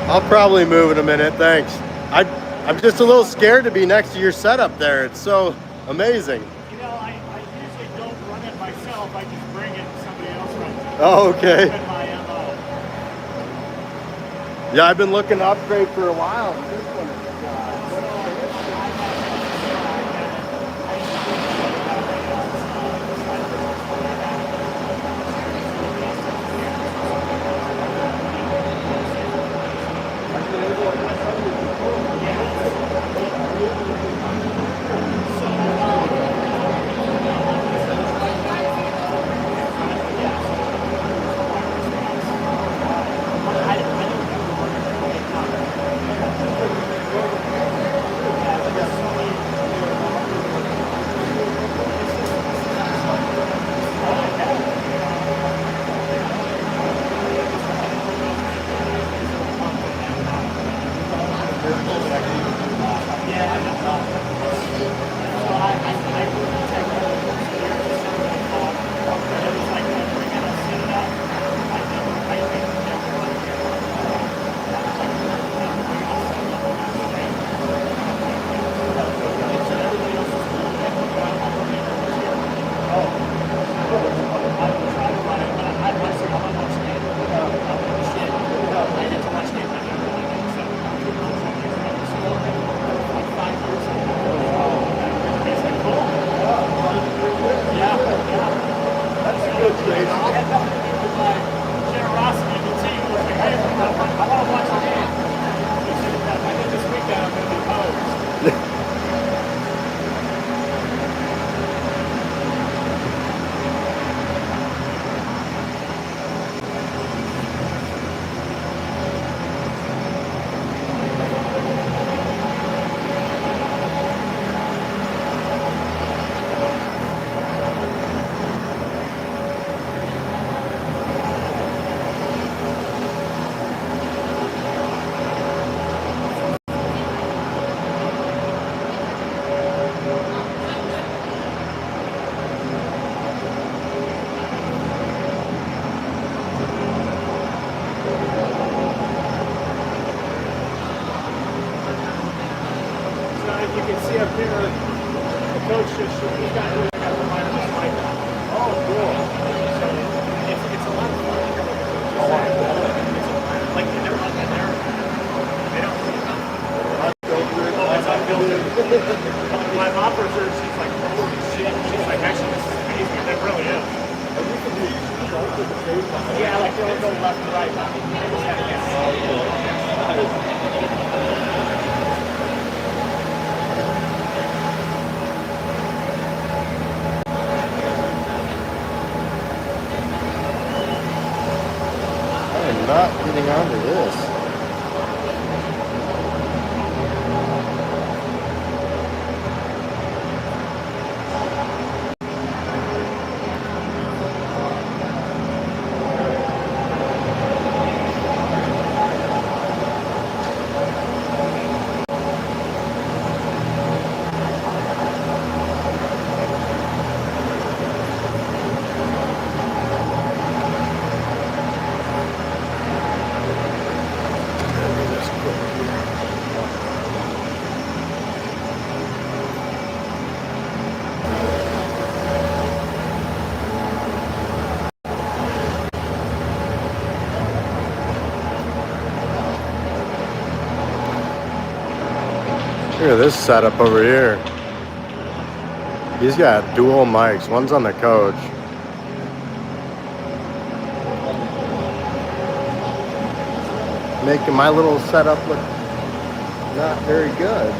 I'll probably move in a minute, thanks. I, I'm just a little scared to be next to your setup there. It's so amazing. I usually don't run it myself. I just bring it and somebody else runs it. Oh, okay. That's been my MO. Yeah, I've been looking to upgrade for a while. This one is, You can see up here, the coach just he's got the mic. Oh, cool. So it's a lot of fun. Like they're on there. They don't see nothing. Oh, it's unfiltered. My operator, she's like, holy shit. She's like, actually, this is amazing. It really is. Yeah, like they'll go left and right. They just have to get I'm not getting onto this. Look at this setup over here. He's got dual mics. One's on the coach. Making my little setup look not very good.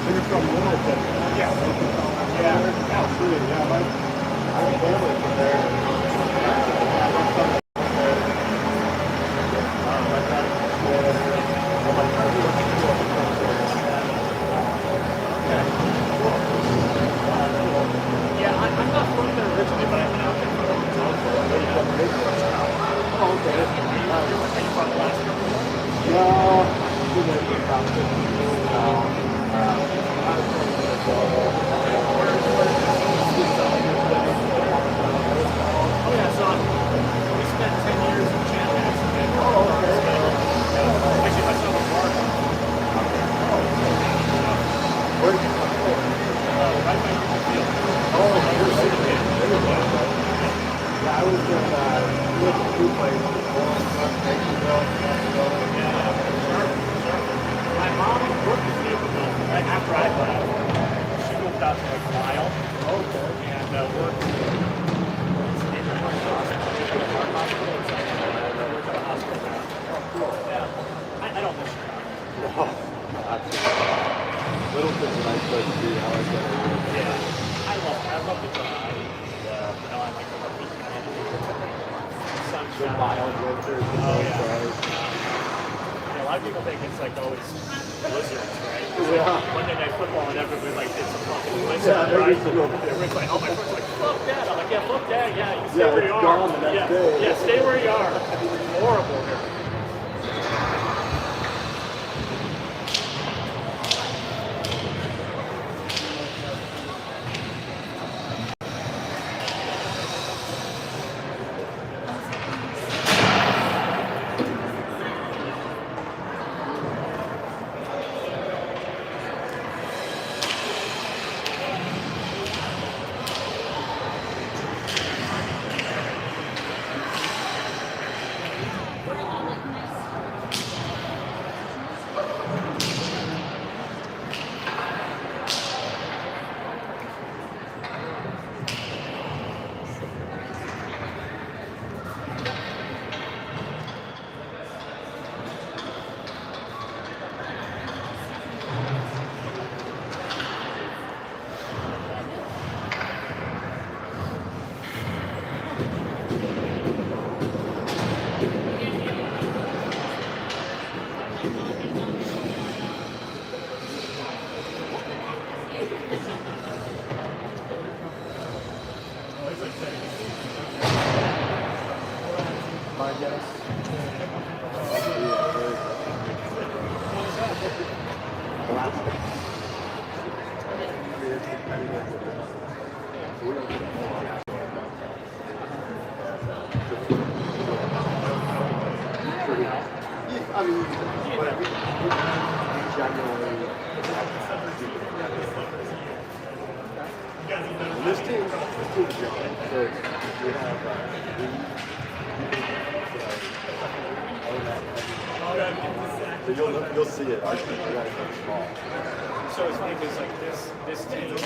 You're from Littleton. Yeah, absolutely. Yeah, my family from there. Yeah, I'm not from there originally, but I've been out there for a long time. Oh, okay. Are you from Alaska? Yeah, Oh yeah, so we spent 10 years in Chattanooga. Actually, my son was born right by Union Field. Yeah, I was in Littleton place. My mom worked with me right after I left. She moved out to like Lyle. Okay. And worked in the hospital. Yeah. I don't miss Chicago. No, Littleton's a nice place to be. I like that area. Yeah. I love the drive. Yeah. You know, I like the rugby community. The Sunshine. mild winters. Oh, yeah. Yeah, a lot of people think it's like always blizzards, right? Yeah. Monday Night Football and everybody like did some fucking blizzard, Yeah, right? everybody's Everybody's like, oh, my friend's like, fuck that. I'm like, yeah, fuck that. Yeah, you stay Yeah, where it's you are. gone the next day. Yeah, stay where you are. It's horrible here. My guess. I mean, but I mean, generally, this team's young, so we have so you'll see it. I think you guys are small. So it's funny because like this team, the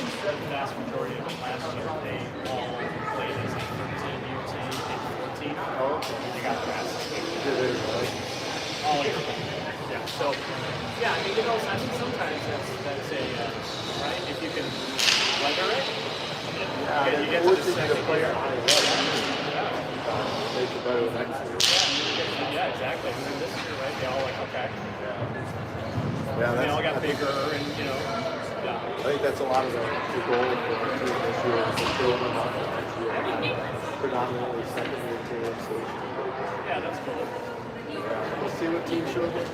vast majority of them last year, they all played as a 13-year team and 14. Oh, okay. They got their asses kicked. Did it, right? All year. Yeah. So yeah, I mean, you know, I think sometimes that's a right if you can weather it. Yeah, You get to the second player year. on the make it better next year. Yeah, exactly. And then this year, right? They all like, okay. Yeah, They all got I think- bigger, and you know, yeah. I think that's a lot of the goal for our team this year is to build them up next year. Predominantly second-year teams. So, Yeah, that's cool. yeah, we'll see what team shows up.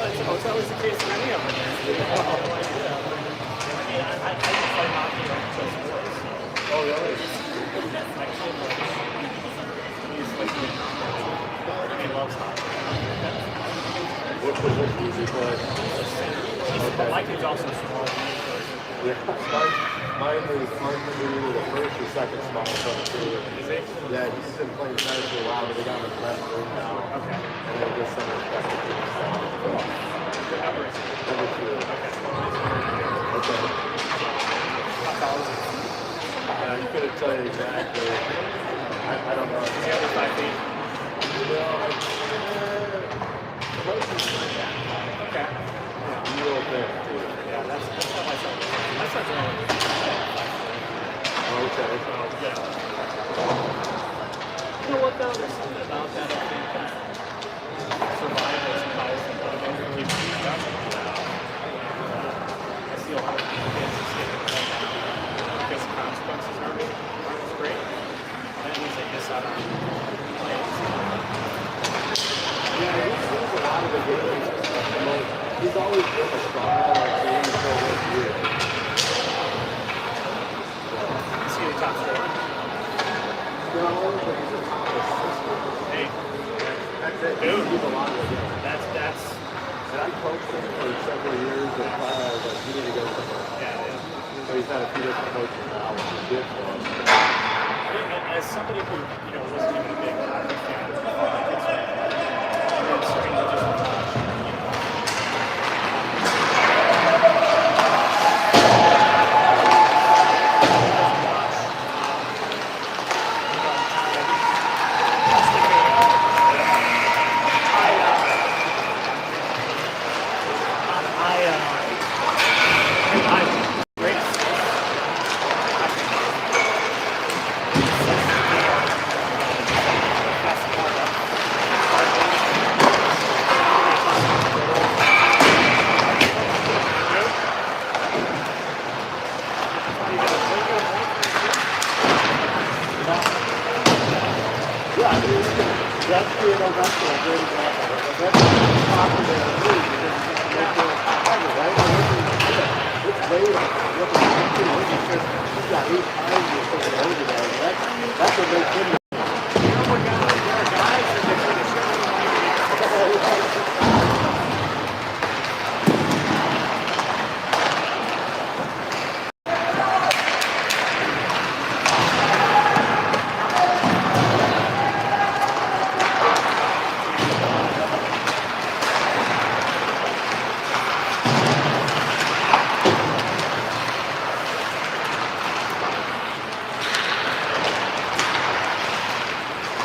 It's always the case in any of them. I mean, I just play hockey until sports. Oh, really? My kid, he's like, he loves hockey. What position does he play? But my kid's also small. Yeah, mine is either the first or second smallest on the team. Is he? Yeah, he's been playing tennis for a while, but they got him in the best room now. Okay. And they're just some respect to him. Good number is he? Number 2. Okay. Okay. How tall is he? I couldn't tell you exactly. I don't know. Is he under 5 feet? Okay. Yeah, real big, too. Yeah, that's how my son is. My son's only Okay. yeah. You know what though? There's something about that I think that survivors and powerful motivators keep being up. I see a lot of kids skipping right now because the consequences aren't as great. That means they miss out on plays. Yeah, there's a lot of the games. He's always been a strong team until this year. Is he the top scorer? No, but he's a top assistant. Hey, That's it. Dude. He's a lot of it. that's And I coached him for several years, and I was like, you need to go to the first. yeah. So he's had a few different coaches now, which is good for him. As somebody who wasn't even a big hockey fan, it's strange to just watch. Yeah, I mean, that's being a wrestler, a great example. That's popular in the league because it's right? It's way up. He's got 8 times or something over there. That's what makes him.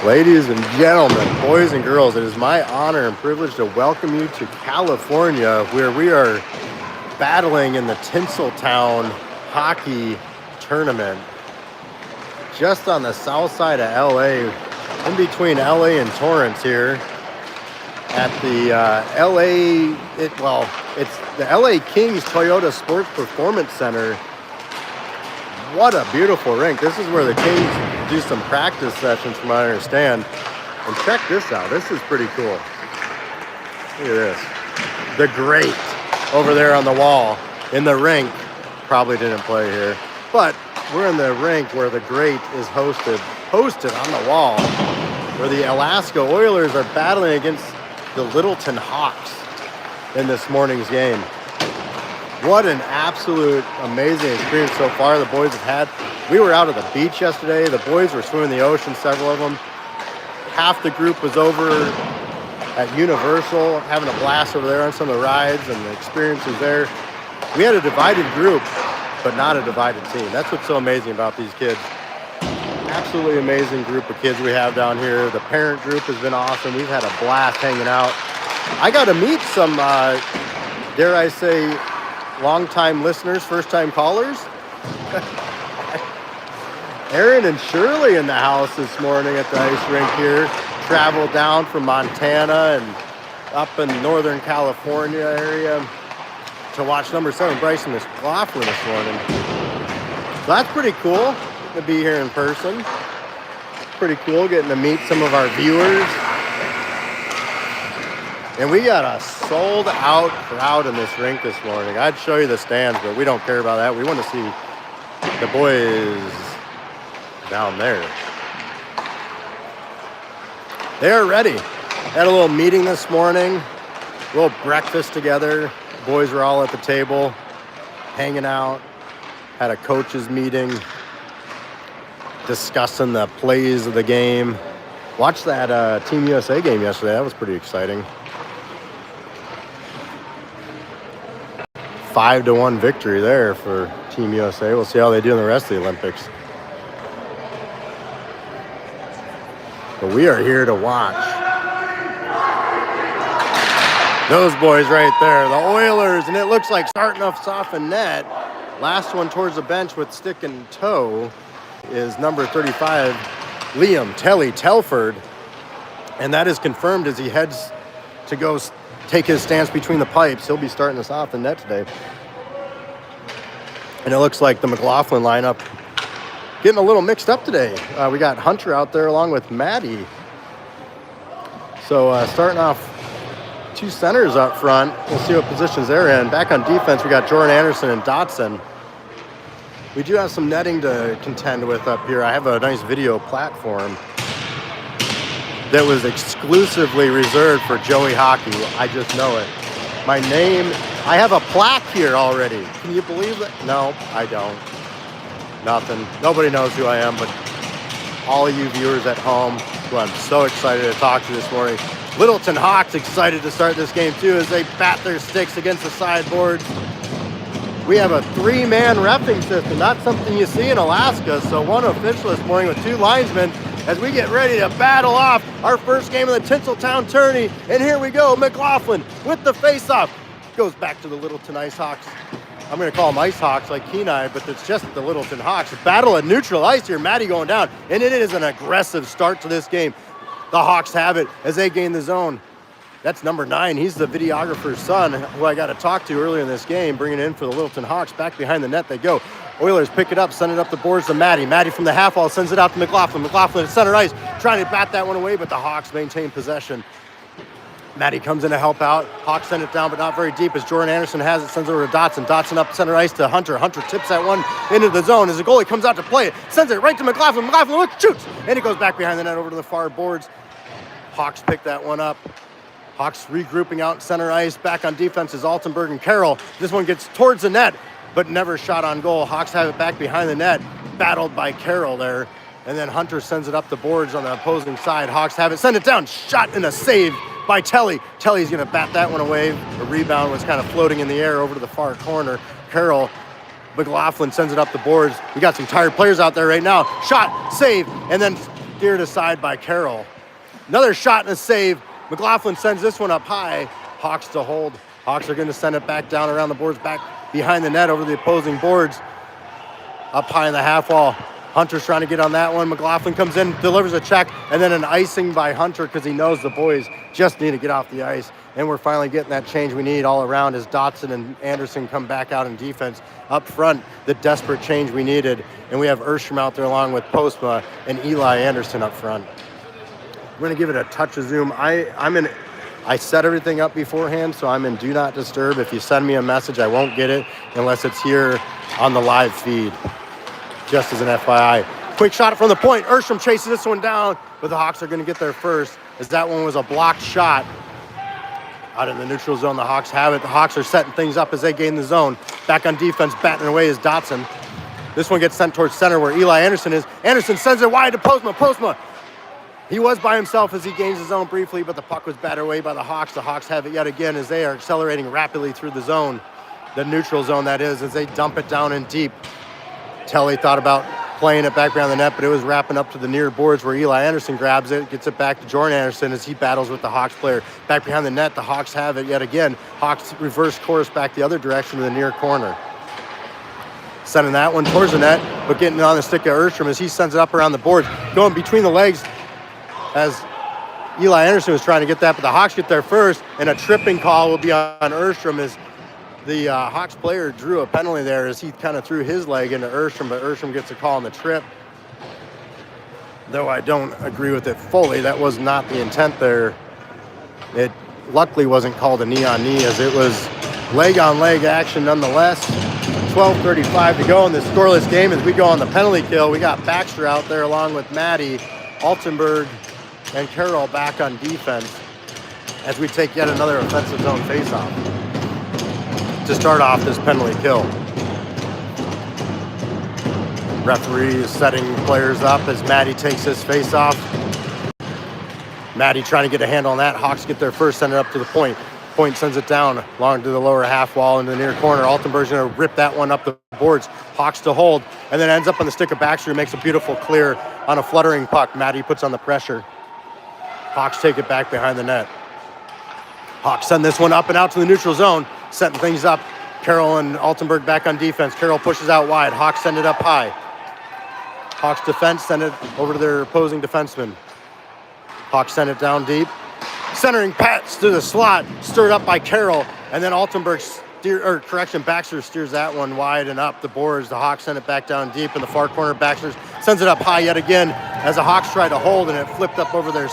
Ladies and gentlemen, boys and girls, it is my honor and privilege to welcome you to California, where we are battling in the Tinseltown hockey tournament. Just on the south side of LA, in between LA and Torrance here, at the it's the LA Kings Toyota Sports Performance Center. What a beautiful rink. This is where the Kings do some practice sessions from what I understand. And check this out. This is pretty cool. Look at this. The Great over there on the wall in the rink. Probably didn't play here. But we're in the rink where the Great is hosted on the wall, where the Alaska Oilers are battling against the Littleton Hawks in this morning's game. What an absolute amazing experience so far the boys have had. We were out at the beach yesterday. The boys were swimming in the ocean, several of them. Half the group was over at Universal, having a blast over there on some of the rides and the experiences there. We had a divided group, but not a divided team. That's what's so amazing about these kids. Absolutely amazing group of kids we have down here. The parent group has been awesome. We've had a blast hanging out. I got to meet some, dare I say, long-time listeners, first-time callers. Aaron and Shirley in the house this morning at the ice rink here. Traveled down from Montana and up in Northern California area to watch number 7 Bryson McLaughlin this morning. So that's pretty cool to be here in person. Pretty cool getting to meet some of our viewers. And we got a sold-out crowd in this rink this morning. I'd show you the stands, but we don't care about that. We want to see the boys down there. They're ready. Had a little meeting this morning, a little breakfast together. The boys were all at the table, hanging out. Had a coaches meeting, discussing the plays of the game. Watched that Team USA game yesterday. That was pretty exciting. 5-1 victory there for Team USA. We'll see how they do in the rest of the Olympics. But we are here to watch those boys right there, the Oilers, and it looks like starting off in net. Last one towards the bench with stick and toe is number 35, Liam Telford, and that is confirmed as he heads to go take his stance between the pipes. He'll be starting us off in net today. And it looks like the McLaughlin lineup getting a little mixed up today. We got Hunter out there along with Maddie. So starting off two centers up front. We'll see what positions they're in. Back on defense, we got Jordan Anderson and Dotson. We do have some netting to contend with up here. I have a nice video platform that was exclusively reserved for Joey Hockey. I just know it. My name, I have a plaque here already. Can you believe it? No, I don't. Nothing. Nobody knows who I am, but all of you viewers at home, who I'm so excited to talk to this morning. Littleton Hawks excited to start this game too as they bat their sticks against the sideboards. We have a three-man reffing system, not something you see in Alaska. So one official this morning with two linesmen as we get ready to battle off our first game of the Tinseltown tourney. And here we go, McLaughlin with the face-off. Goes back to the Littleton Ice Hawks. I'm gonna call them Ice Hawks like Kenai, but it's just the Littleton Hawks. Battle at neutral ice here, Maddie going down. And it is an aggressive start to this game. The Hawks have it as they gain the zone. That's number 9. He's the videographer's son, who I got to talk to earlier in this game, bringing it in for the Littleton Hawks. Back behind the net they go. Oilers pick it up, send it up the boards to Maddie. Maddie from the half wall sends it out to McLaughlin. McLaughlin at center ice, trying to bat that one away, but the Hawks maintain possession. Maddie comes in to help out. Hawks send it down, but not very deep as Jordan Anderson has it, sends it over to Dotson. Dotson up center ice to Hunter. Hunter tips that one into the zone as the goalie comes out to play it. Sends it right to McLaughlin. McLaughlin shoots, and it goes back behind the net over to the far boards. Hawks pick that one up. Hawks regrouping out center ice. Back on defense is Altenberg and Carroll. This one gets towards the net, but never shot on goal. Hawks have it back behind the net, battled by Carroll there. And then Hunter sends it up the boards on the opposing side. Hawks have it, send it down, shot and a save by Telly. Telly's gonna bat that one away. The rebound was kind of floating in the air over to the far corner. Carroll, McLaughlin sends it up the boards. We got some tired players out there right now. Shot, save, and then steered aside by Carroll. Another shot and a save. McLaughlin sends this one up high. Hawks to hold. Hawks are going to send it back down around the boards, back behind the net over the opposing boards. Up high in the half wall. Hunter's trying to get on that one. McLaughlin comes in, delivers a check, and then an icing by Hunter because he knows the boys just need to get off the ice. And we're finally getting that change we need all around as Dotson and Anderson come back out in defense. Up front, the desperate change we needed. And we have Erstrom out there along with Postma and Eli Anderson up front. We're going to give it a touch of zoom. I set everything up beforehand, so I'm in Do Not Disturb. If you send me a message, I won't get it unless it's here on the live feed, just as an FYI. Quick shot from the point. Erstrom chases this one down, but the Hawks are going to get there first, as that one was a blocked shot. Out in the neutral zone, the Hawks have it. The Hawks are setting things up as they gain the zone. Back on defense, batting away is Dotson. This one gets sent towards center where Eli Anderson is. Anderson sends it wide to Postma. Postma. He was by himself as he gains the zone briefly, but the puck was batted away by the Hawks. The Hawks have it yet again as they are accelerating rapidly through the zone, the neutral zone that is, as they dump it down in deep. Telly thought about playing it back behind the net, but it was wrapping up to the near boards where Eli Anderson grabs it, gets it back to Jordan Anderson as he battles with the Hawks player. Back behind the net, the Hawks have it yet again. Hawks reverse course back the other direction to the near corner. Sending that one towards the net, but getting on the stick of Erstrom as he sends it up around the boards, going between the legs as Eli Anderson was trying to get that, but the Hawks get there first, and a tripping call will be on Erstrom as the Hawks player drew a penalty there as he kind of threw his leg into Erstrom, but Erstrom gets a call on the trip. Though I don't agree with it fully, that was not the intent there. It luckily wasn't called a knee-on-knee as it was leg-on-leg action nonetheless. 12:35 to go in this scoreless game as we go on the penalty kill. We got Baxter out there along with Maddie, Altenberg, and Carroll back on defense as we take yet another offensive zone faceoff to start off this penalty kill. Referee is setting players up as Maddie takes this faceoff. Maddie trying to get a handle on that. Hawks get there first, send it up to the point. Point sends it down along to the lower half wall into the near corner. Altenberg's going to rip that one up the boards. Hawks to hold, and then ends up on the stick of Baxter, who makes a beautiful clear on a fluttering puck. Maddie puts on the pressure. Hawks take it back behind the net. Hawks send this one up and out to the neutral zone, setting things up. Carroll and Altenberg back on defense. Carroll pushes out wide. Hawks send it up high. Hawks defense send it over to their opposing defenseman. Hawks send it down deep. Centering Pats to the slot, stirred up by Carroll, and then Altenberg Baxter steers that one wide and up the boards. The Hawks send it back down deep in the far corner. Baxter sends it up high yet again as the Hawks try to hold, and it flipped up over their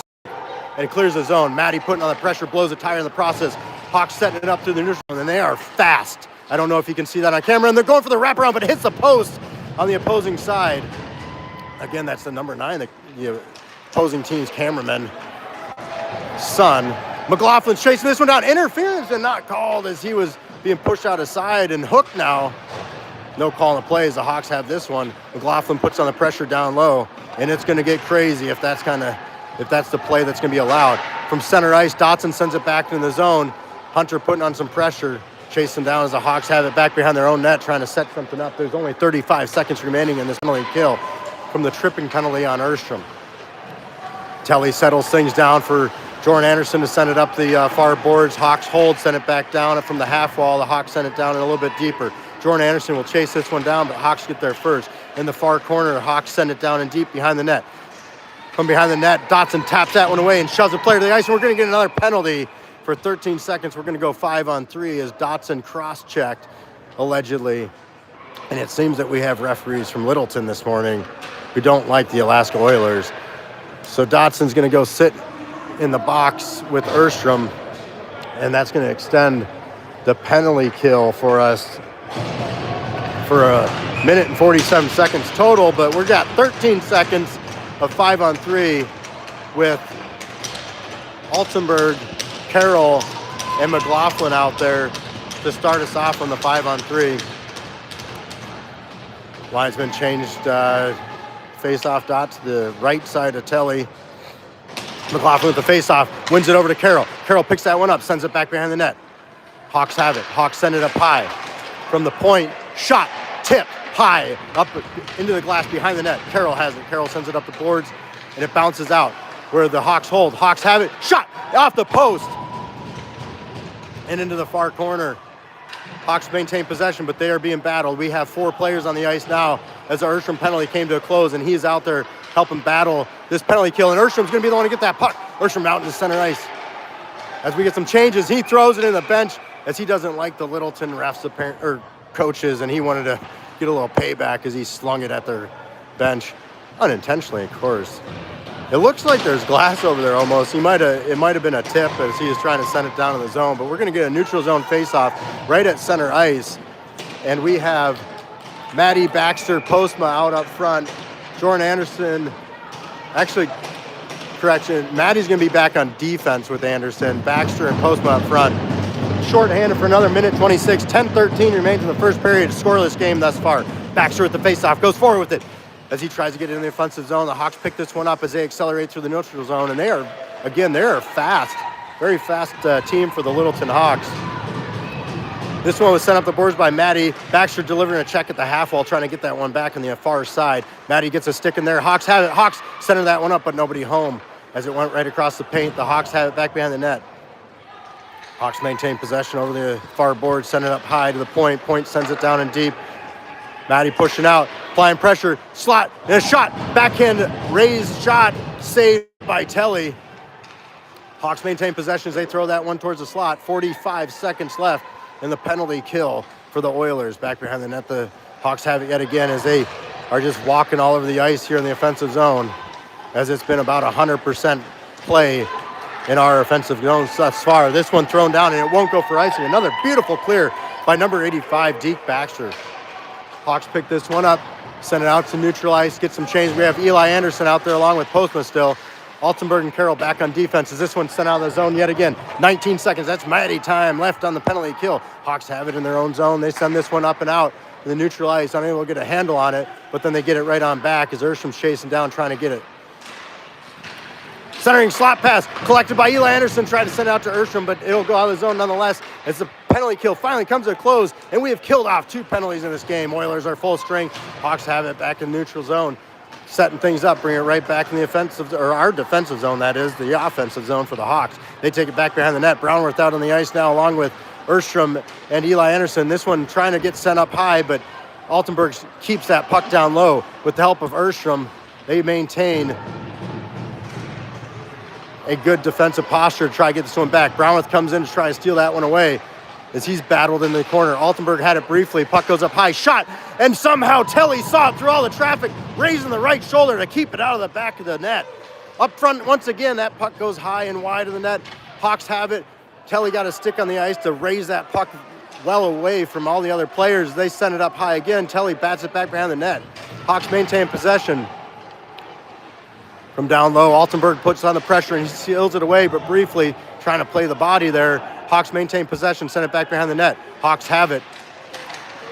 and clears the zone. Maddie putting on the pressure, blows a tire in the process. Hawks setting it up through the neutral zone, and they are fast. I don't know if you can see that on camera, and they're going for the wraparound, but it hits the post on the opposing side. Again, that's the number 9, the opposing team's cameraman, son. McLaughlin's chasing this one down. Interference and not called as he was being pushed out of side and hooked now. No call on the play as the Hawks have this one. McLaughlin puts on the pressure down low, and it's going to get crazy if that's the play that's going to be allowed. From center ice, Dotson sends it back into the zone. Hunter putting on some pressure, chasing down as the Hawks have it back behind their own net, trying to set something up. There's only 35 seconds remaining in this penalty kill from the tripping penalty on Erstrom. Telly settles things down for Jordan Anderson to send it up the far boards. Hawks hold, send it back down from the half wall. The Hawks send it down a little bit deeper. Jordan Anderson will chase this one down, but Hawks get there first. In the far corner, Hawks send it down and deep behind the net. From behind the net, Dotson taps that one away and shoves a player to the ice, and we're going to get another penalty. For 13 seconds, we're going to go 5-on-3 as Dotson cross-checked, allegedly. And it seems that we have referees from Littleton this morning who don't like the Alaska Oilers. So Dotson's going to go sit in the box with Erstrom, and that's going to extend the penalty kill for us for 1 minute and 47 seconds total, but we've got 13 seconds of 5-on-3 with Altenberg, Carroll, and McLaughlin out there to start us off on the 5-on-3. Line's been changed, face-off dot to the right side of Telly. McLaughlin with the face-off, wins it over to Carroll. Carroll picks that one up, sends it back behind the net. Hawks have it. Hawks send it up high. From the point, shot, tip, high, up into the glass behind the net. Carroll has it. Carroll sends it up the boards, and it bounces out where the Hawks hold. Hawks have it. Shot off the post and into the far corner. Hawks maintain possession, but they are being battled. We have 4 players on the ice now as the Erstrom penalty came to a close, and he's out there helping battle this penalty kill, and Erstrom's going to be the one to get that puck. Erstrom out in the center ice. As we get some changes, he throws it in the bench as he doesn't like the Littleton refs or coaches, and he wanted to get a little payback as he slung it at their bench. Unintentionally, of course. It looks like there's glass over there almost. It might have been a tip as he was trying to send it down in the zone, but we're going to get a neutral zone faceoff right at center ice. And we have Maddie, Baxter, Postma out up front. Jordan Anderson, actually, correction, Maddie's going to be back on defense with Anderson. Baxter and Postma up front. Shorthanded for another 1:26. 10-13 remains in the first period. Scoreless game thus far. Baxter with the faceoff, goes forward with it. As he tries to get it in the offensive zone, the Hawks pick this one up as they accelerate through the neutral zone. And they are fast. Very fast team for the Littleton Hawks. This one was sent up the boards by Maddie. Baxter delivering a check at the half wall, trying to get that one back on the far side. Maddie gets a stick in there. Hawks have it. Hawks center that one up, but nobody home as it went right across the paint. The Hawks have it back behind the net. Hawks maintain possession over the far board, send it up high to the point. Point sends it down and deep. Maddie pushing out, applying pressure, slot, and a shot. Backhand raised shot, saved by Telly. Hawks maintain possession as they throw that one towards the slot. 45 seconds left in the penalty kill for the Oilers. Back behind the net, the Hawks have it yet again as they are just walking all over the ice here in the offensive zone, as it's been about 100% play in our offensive zone thus far. This one thrown down, and it won't go for icing. Another beautiful clear by number 85, Deke Baxter. Hawks pick this one up, send it out to neutral ice, get some change. We have Eli Anderson out there along with Postma still. Altenberg and Carroll back on defense as this one's sent out of the zone yet again. 19 seconds, that's mighty time left on the penalty kill. Hawks have it in their own zone. They send this one up and out to the neutral ice, unable to get a handle on it, but then they get it right on back as Erstrom's chasing down, trying to get it. Centering slot pass collected by Eli Anderson, tried to send it out to Erstrom, but it'll go out of the zone nonetheless as the penalty kill finally comes to a close, and we have killed off 2 penalties in this game. Oilers are full strength. Hawks have it back in neutral zone, setting things up, bring it right back in the offensive, or our defensive zone, that is, the offensive zone for the Hawks. They take it back behind the net. Brownworth out on the ice now along with Erstrom and Eli Anderson. This one trying to get sent up high, but Altenberg keeps that puck down low. With the help of Erstrom, they maintain a good defensive posture to try to get this one back. Brownworth comes in to try to steal that one away as he's battled in the corner. Altenberg had it briefly. Puck goes up high, shot, and somehow Telly saw it through all the traffic, raising the right shoulder to keep it out of the back of the net. Up front, once again, that puck goes high and wide of the net. Hawks have it. Kelly got a stick on the ice to raise that puck well away from all the other players. They send it up high again. Telly bats it back behind the net. Hawks maintain possession. From down low, Altenberg puts on the pressure and he seals it away, but briefly trying to play the body there. Hawks maintain possession, send it back behind the net. Hawks have it.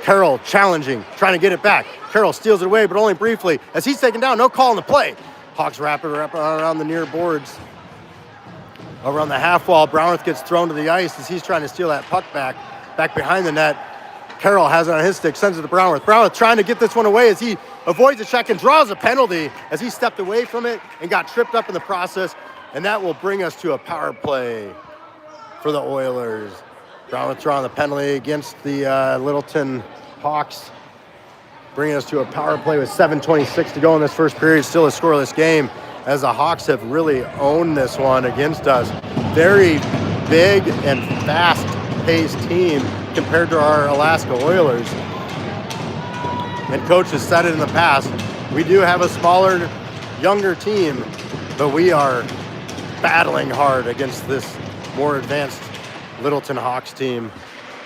Carroll challenging, trying to get it back. Carroll steals it away, but only briefly. As he's taken down, no call on the play. Hawks wrap it around the near boards. Over on the half wall, Brownworth gets thrown to the ice as he's trying to steal that puck back behind the net. Carroll has it on his stick, sends it to Brownworth. Brownworth trying to get this one away as he avoids a check and draws a penalty as he stepped away from it and got tripped up in the process. And that will bring us to a power play for the Oilers. Brownworth drawing the penalty against the Littleton Hawks, bringing us to a power play with 7:26 to go in this first period. Still a scoreless game as the Hawks have really owned this one against us. Very big and fast-paced team compared to our Alaska Oilers. And Coach has said it in the past, we do have a smaller, younger team, but we are battling hard against this more advanced Littleton Hawks team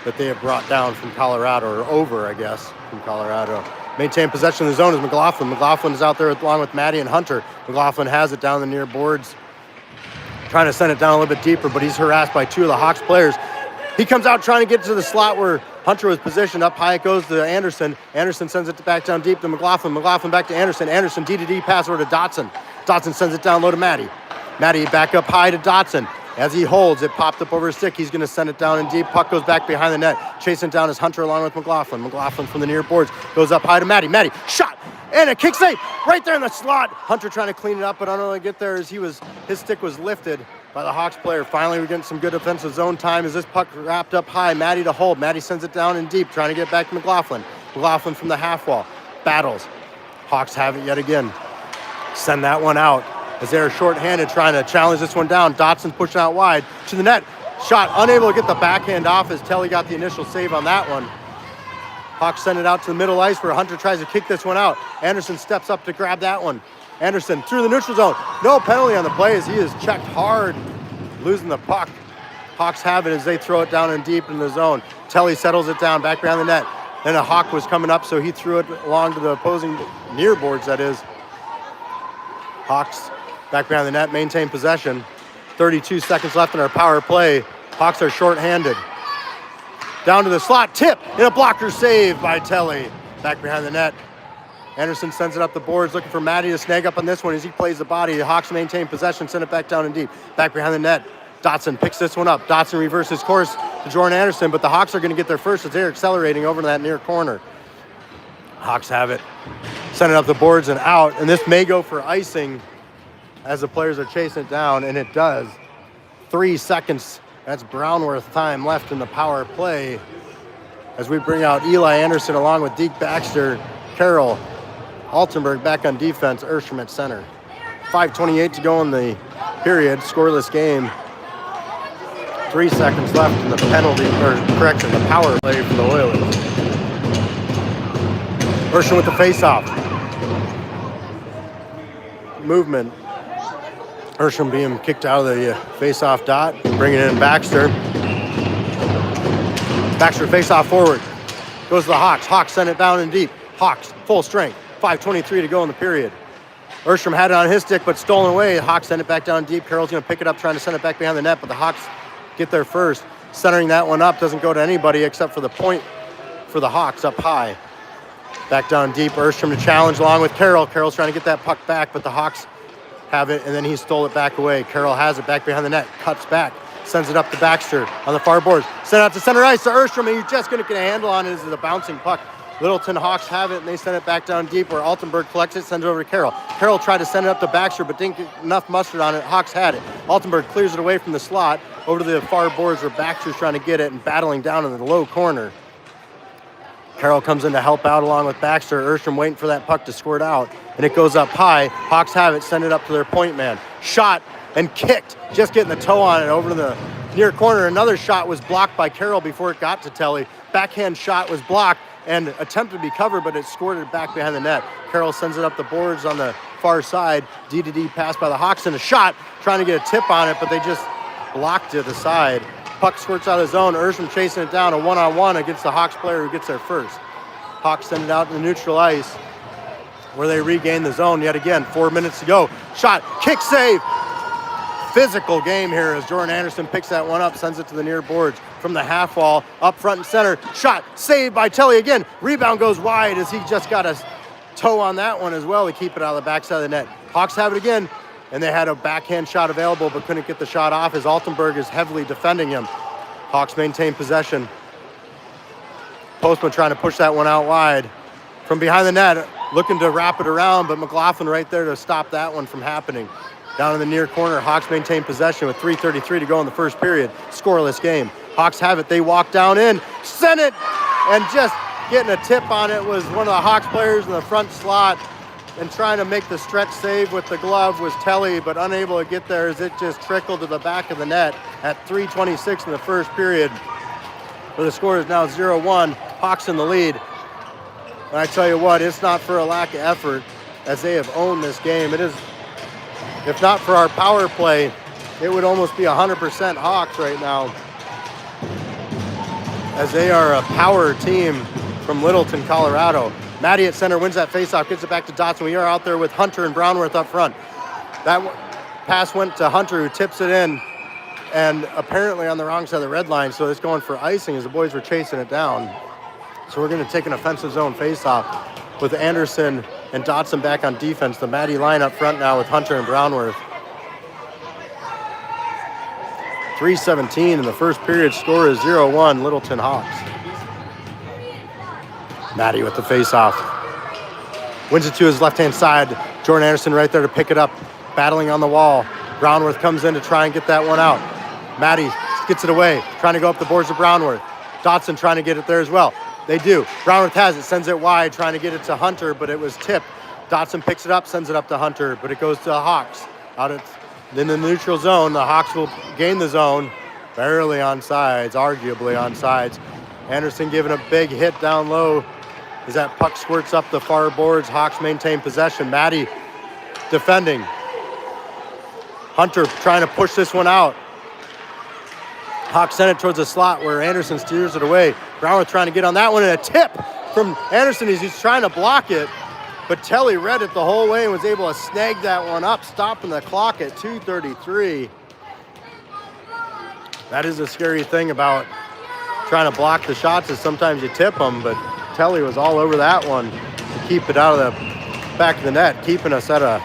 that they have brought down from Colorado, or over, I guess, from Colorado. Maintain possession of the zone is McLaughlin. McLaughlin is out there along with Maddie and Hunter. McLaughlin has it down the near boards, trying to send it down a little bit deeper, but he's harassed by two of the Hawks players. He comes out trying to get to the slot where Hunter was positioned. Up high it goes to Anderson. Anderson sends it back down deep to McLaughlin. McLaughlin back to Anderson. Anderson D-to-D pass over to Dotson. Dotson sends it down low to Maddie. Maddie back up high to Dotson. As he holds, it popped up over his stick. He's going to send it down in deep. Puck goes back behind the net. Chasing down is Hunter along with McLaughlin. McLaughlin from the near boards goes up high to Maddie. Maddie, shot! And a kick save right there in the slot. Hunter trying to clean it up, but unable to get there as his stick was lifted by the Hawks player. Finally, we're getting some good defensive zone time as this puck wrapped up high. Maddie to hold. Maddie sends it down in deep, trying to get back to McLaughlin. McLaughlin from the half wall. Battles. Hawks have it yet again. Send that one out as they're shorthanded, trying to challenge this one down. Dotson pushing out wide to the net. Shot, unable to get the backhand off as Telly got the initial save on that one. Hawks send it out to the middle ice where Hunter tries to kick this one out. Anderson steps up to grab that one. Anderson through the neutral zone. No penalty on the play as he is checked hard, losing the puck. Hawks have it as they throw it down in deep in the zone. Telly settles it down back behind the net. Then a Hawk was coming up, so he threw it along to the opposing near boards, that is. Hawks back behind the net, maintain possession. 32 seconds left in our power play. Hawks are shorthanded. Down to the slot, tip, and a blocker save by Telly. Back behind the net. Anderson sends it up the boards, looking for Maddie to snag up on this one as he plays the body. The Hawks maintain possession, send it back down in deep. Back behind the net. Dotson picks this one up. Dotson reverses course to Jordan Anderson, but the Hawks are going to get there first as they're accelerating over to that near corner. Hawks have it. Send it up the boards and out, and this may go for icing as the players are chasing it down, and it does. 3 seconds, that's Brownworth time left in the power play as we bring out Eli Anderson along with Deke Baxter, Carroll, Altenberg back on defense, Erstrom at center. 5:28 to go in the period, scoreless game. 3 seconds left in the the power play for the Oilers. Erstrom with the face-off. Movement. Erstrom being kicked out of the face-off dot, bringing in Baxter. Baxter face-off forward. Goes to the Hawks. Hawks send it down in deep. Hawks, full strength. 5:23 to go in the period. Erstrom had it on his stick, but stolen away. Hawks send it back down deep. Carroll's going to pick it up, trying to send it back behind the net, but the Hawks get there first. Centering that one up doesn't go to anybody except for the point for the Hawks up high. Back down deep. Erstrom to challenge along with Carroll. Carroll's trying to get that puck back, but the Hawks have it, and then he stole it back away. Carroll has it back behind the net, cuts back, sends it up to Baxter on the far boards. Send it out to center ice to Erstrom, and he's just going to get a handle on it as the bouncing puck. Littleton Hawks have it, and they send it back down deep where Altenberg collects it, sends it over to Carroll. Carroll tried to send it up to Baxter, but didn't get enough mustard on it. Hawks had it. Altenberg clears it away from the slot over to the far boards where Baxter's trying to get it and battling down in the low corner. Carroll comes in to help out along with Baxter. Erstrom waiting for that puck to squirt out, and it goes up high. Hawks have it, send it up to their point man. Shot and kicked, just getting the toe on it over to the near corner. Another shot was blocked by Carroll before it got to Telly. Backhand shot was blocked, and attempted to be covered, but it scored it back behind the net. Carroll sends it up the boards on the far side. D-to-D pass by the Hawks and a shot, trying to get a tip on it, but they just blocked it aside. Puck squirts out of the zone. Ursham chasing it down, a one-on-one against the Hawks player who gets there first. Hawks send it out to the neutral ice where they regain the zone yet again. 4 minutes to go. Shot, kick save. Physical game here as Jordan Anderson picks that one up, sends it to the near boards from the half wall, up front and center. Shot, saved by Telly again. Rebound goes wide as he just got a toe on that one as well to keep it out of the backside of the net. Hawks have it again, and they had a backhand shot available but couldn't get the shot off as Altenberg is heavily defending him. Hawks maintain possession. Postman trying to push that one out wide. From behind the net, looking to wrap it around, but McLaughlin right there to stop that one from happening. Down in the near corner, Hawks maintain possession with 3:33 to go in the first period. Scoreless game. Hawks have it. They walk down in, send it, and just getting a tip on it was one of the Hawks players in the front slot. And trying to make the stretch save with the glove was Telly, but unable to get there as it just trickled to the back of the net at 3:26 in the first period. Where the score is now 0-1. Hawks in the lead. And I tell you what, it's not for a lack of effort as they have owned this game. It is, if not for our power play, it would almost be 100% Hawks right now, as they are a power team from Littleton, Colorado. Maddie at center wins that faceoff, gets it back to Dotson. We are out there with Hunter and Brownworth up front. That pass went to Hunter, who tips it in, and apparently on the wrong side of the red line, so it's going for icing as the boys were chasing it down. So we're going to take an offensive zone faceoff with Anderson and Dotson back on defense. The Maddie line up front now with Hunter and Brownworth. 3:17 in the first period. Score is 0-1 Littleton Hawks. Maddie with the faceoff. Wins it to his left-hand side. Jordan Anderson right there to pick it up. Battling on the wall. Brownworth comes in to try and get that one out. Maddie gets it away. Trying to go up the boards to Brownworth. Dotson trying to get it there as well. They do. Brownworth has it, sends it wide, trying to get it to Hunter, but it was tipped. Dotson picks it up, sends it up to Hunter, but it goes to the Hawks. Out in the neutral zone, the Hawks will gain the zone. Barely on sides, arguably on sides. Anderson giving a big hit down low as that puck squirts up the far boards. Hawks maintain possession. Maddie defending. Hunter trying to push this one out. Hawks sent it towards the slot where Anderson steers it away. Brownworth trying to get on that one, and a tip from Anderson as he's trying to block it. But Telly read it the whole way and was able to snag that one up, stopping the clock at 2:33. That is a scary thing about trying to block the shots, is sometimes you tip them, but Telly was all over that one to keep it out of the back of the net, keeping us at a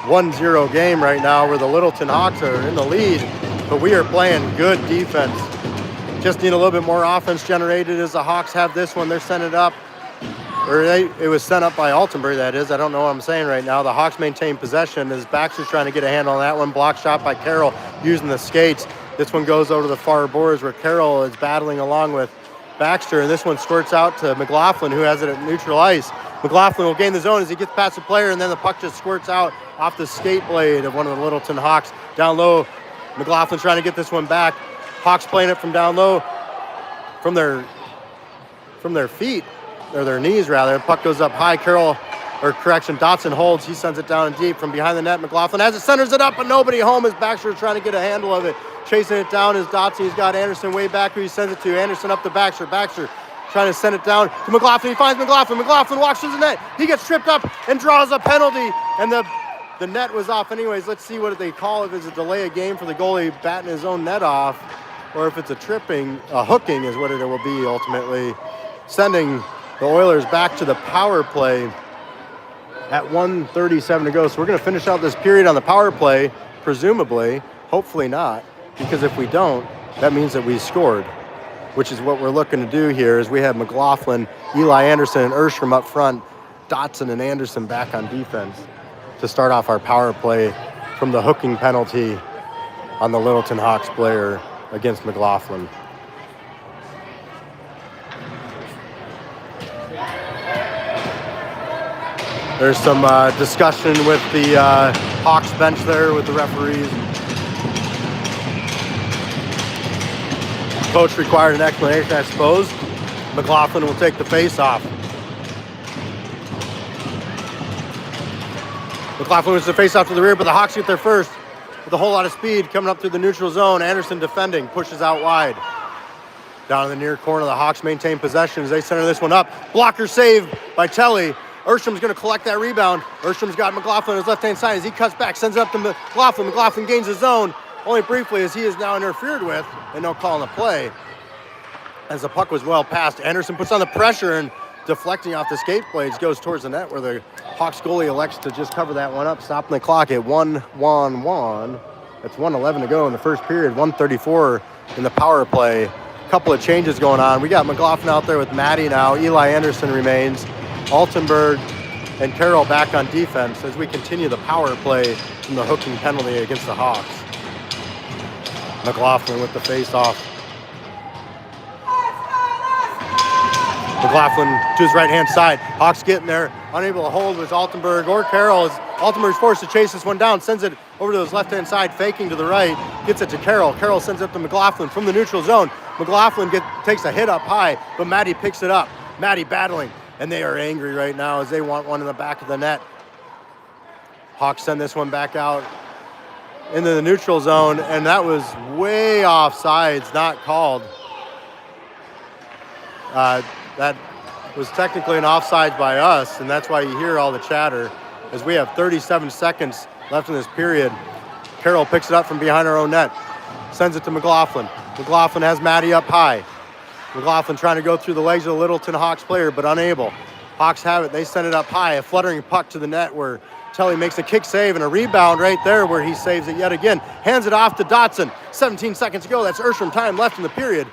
1-0 game right now where the Littleton Hawks are in the lead, but we are playing good defense. Just need a little bit more offense generated as the Hawks have this one. They're sending it up, it was sent up by Altenberg, that is. I don't know what I'm saying right now. The Hawks maintain possession as Baxter's trying to get a handle on that one. Block shot by Carroll using the skates. This one goes over to the far boards where Carroll is battling along with Baxter, and this one squirts out to McLaughlin, who has it at neutral ice. McLaughlin will gain the zone as he gets past the player, and then the puck just squirts out off the skate blade of one of the Littleton Hawks. Down low, McLaughlin trying to get this one back. Hawks playing it from down low, from their feet, or their knees rather. The puck goes up high. Dotson holds. He sends it down and deep from behind the net. McLaughlin has it, centers it up, but nobody home as Baxter trying to get a handle of it. Chasing it down is Dotson. He's got Anderson way back who he sends it to. Anderson up to Baxter. Baxter trying to send it down to McLaughlin. He finds McLaughlin. McLaughlin walks through the net. He gets tripped up and draws a penalty, and the net was off anyways. Let's see what they call it. If it's a delay of game for the goalie batting his own net off, or if it's a hooking is what it will be ultimately, sending the Oilers back to the power play at 1:37 to go. So we're going to finish out this period on the power play, presumably. Hopefully not, because if we don't, that means that we scored, which is what we're looking to do here. Is we have McLaughlin, Eli Anderson, and Ursham up front, Dotson and Anderson back on defense to start off our power play from the hooking penalty on the Littleton Hawks player against McLaughlin. There's some discussion with the Hawks bench there with the referees. Coach required an explanation, I suppose. McLaughlin will take the face-off. McLaughlin wins the face-off to the rear, but the Hawks get there first with a whole lot of speed coming up through the neutral zone. Anderson defending, pushes out wide. Down in the near corner, the Hawks maintain possession as they center this one up. Blocker save by Telly. Urstrom's going to collect that rebound. Urstrom's got McLaughlin on his left-hand side as he cuts back, sends it up to McLaughlin. McLaughlin gains his zone, only briefly as he is now interfered with, and no call on the play. As the puck was well passed, Anderson puts on the pressure and deflecting off the skate blades goes towards the net where the Hawks goalie elects to just cover that one up, stopping the clock at 1-1-1. That's 1:11 to go in the first period, 1:34 in the power play. Couple of changes going on. We got McLaughlin out there with Maddie now. Eli Anderson remains. Altenberg and Carroll back on defense as we continue the power play from the hooking penalty against the Hawks. McLaughlin with the face-off. McLaughlin to his right-hand side. Hawks getting there, unable to hold with Altenberg or Carroll. As Altenberg's forced to chase this one down, sends it over to his left-hand side, faking to the right, gets it to Carroll. Carroll sends it to McLaughlin from the neutral zone. McLaughlin takes a hit up high, but Maddie picks it up. Maddie battling, and they are angry right now as they want one in the back of the net. Hawks send this one back out into the neutral zone, and that was way off sides, not called. That was technically an offside by us, and that's why you hear all the chatter, as we have 37 seconds left in this period. Carroll picks it up from behind our own net, sends it to McLaughlin. McLaughlin has Maddie up high. McLaughlin trying to go through the legs of the Littleton Hawks player, but unable. Hawks have it. They send it up high, a fluttering puck to the net where Telly makes a kick save and a rebound right there where he saves it yet again. Hands it off to Dotson. 17 seconds to go. That's Urstrom time left in the period.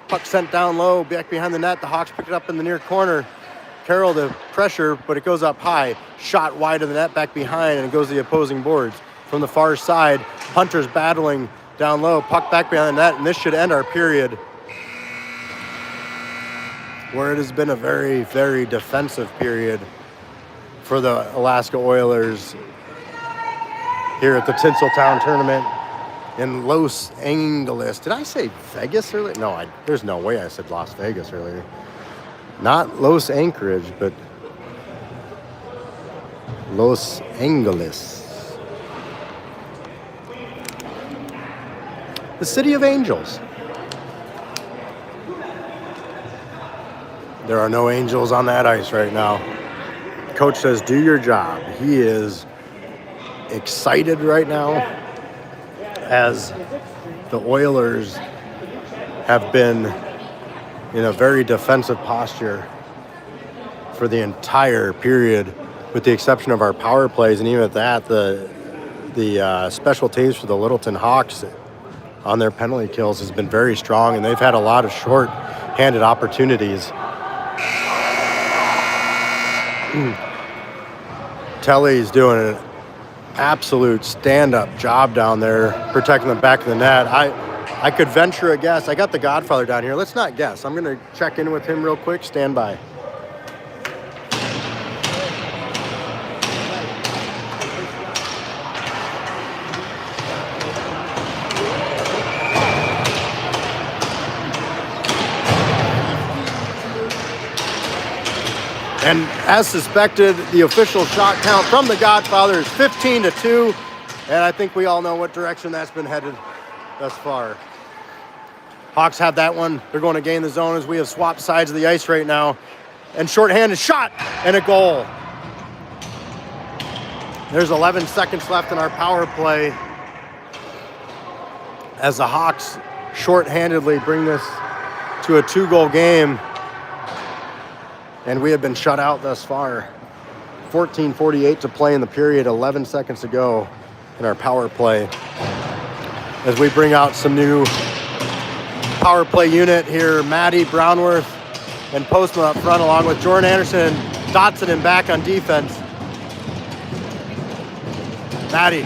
Puck sent down low, back behind the net. The Hawks pick it up in the near corner. Carroll the pressure, but it goes up high. Shot wide of the net, back behind, and it goes to the opposing boards. From the far side, Hunter's battling down low. Puck back behind the net, and this should end our period, where it has been a very, very defensive period for the Alaska Oilers here at the Tinseltown tournament in Los Angeles. Did I say Vegas earlier? No, there's no way I said Las Vegas earlier. Not Los Anchorage, but Los Angeles. The city of angels. There are no angels on that ice right now. Coach says, do your job. He is excited right now as the Oilers have been in a very defensive posture for the entire period, with the exception of our power plays. And even at that, the special teams for the Littleton Hawks on their penalty kills has been very strong, and they've had a lot of short-handed opportunities. Telly's doing an absolute stand-up job down there, protecting the back of the net. I could venture a guess. I got the Godfather down here. Let's not guess. I'm going to check in with him real quick. Stand by. And as suspected, the official shot count from the Godfather is 15-2. And I think we all know what direction that's been headed thus far. Hawks have that one. They're going to gain the zone as we have swapped sides of the ice right now. And shorthanded shot and a goal. There's 11 seconds left in our power play as the Hawks shorthandedly bring this to a 2-goal game. And we have been shut out thus far. 14:48 to play in the period, 11 seconds to go in our power play. As we bring out some new power play unit here, Maddie, Brownworth, and Postma up front, along with Jordan Anderson, Dotson, and back on defense. Maddie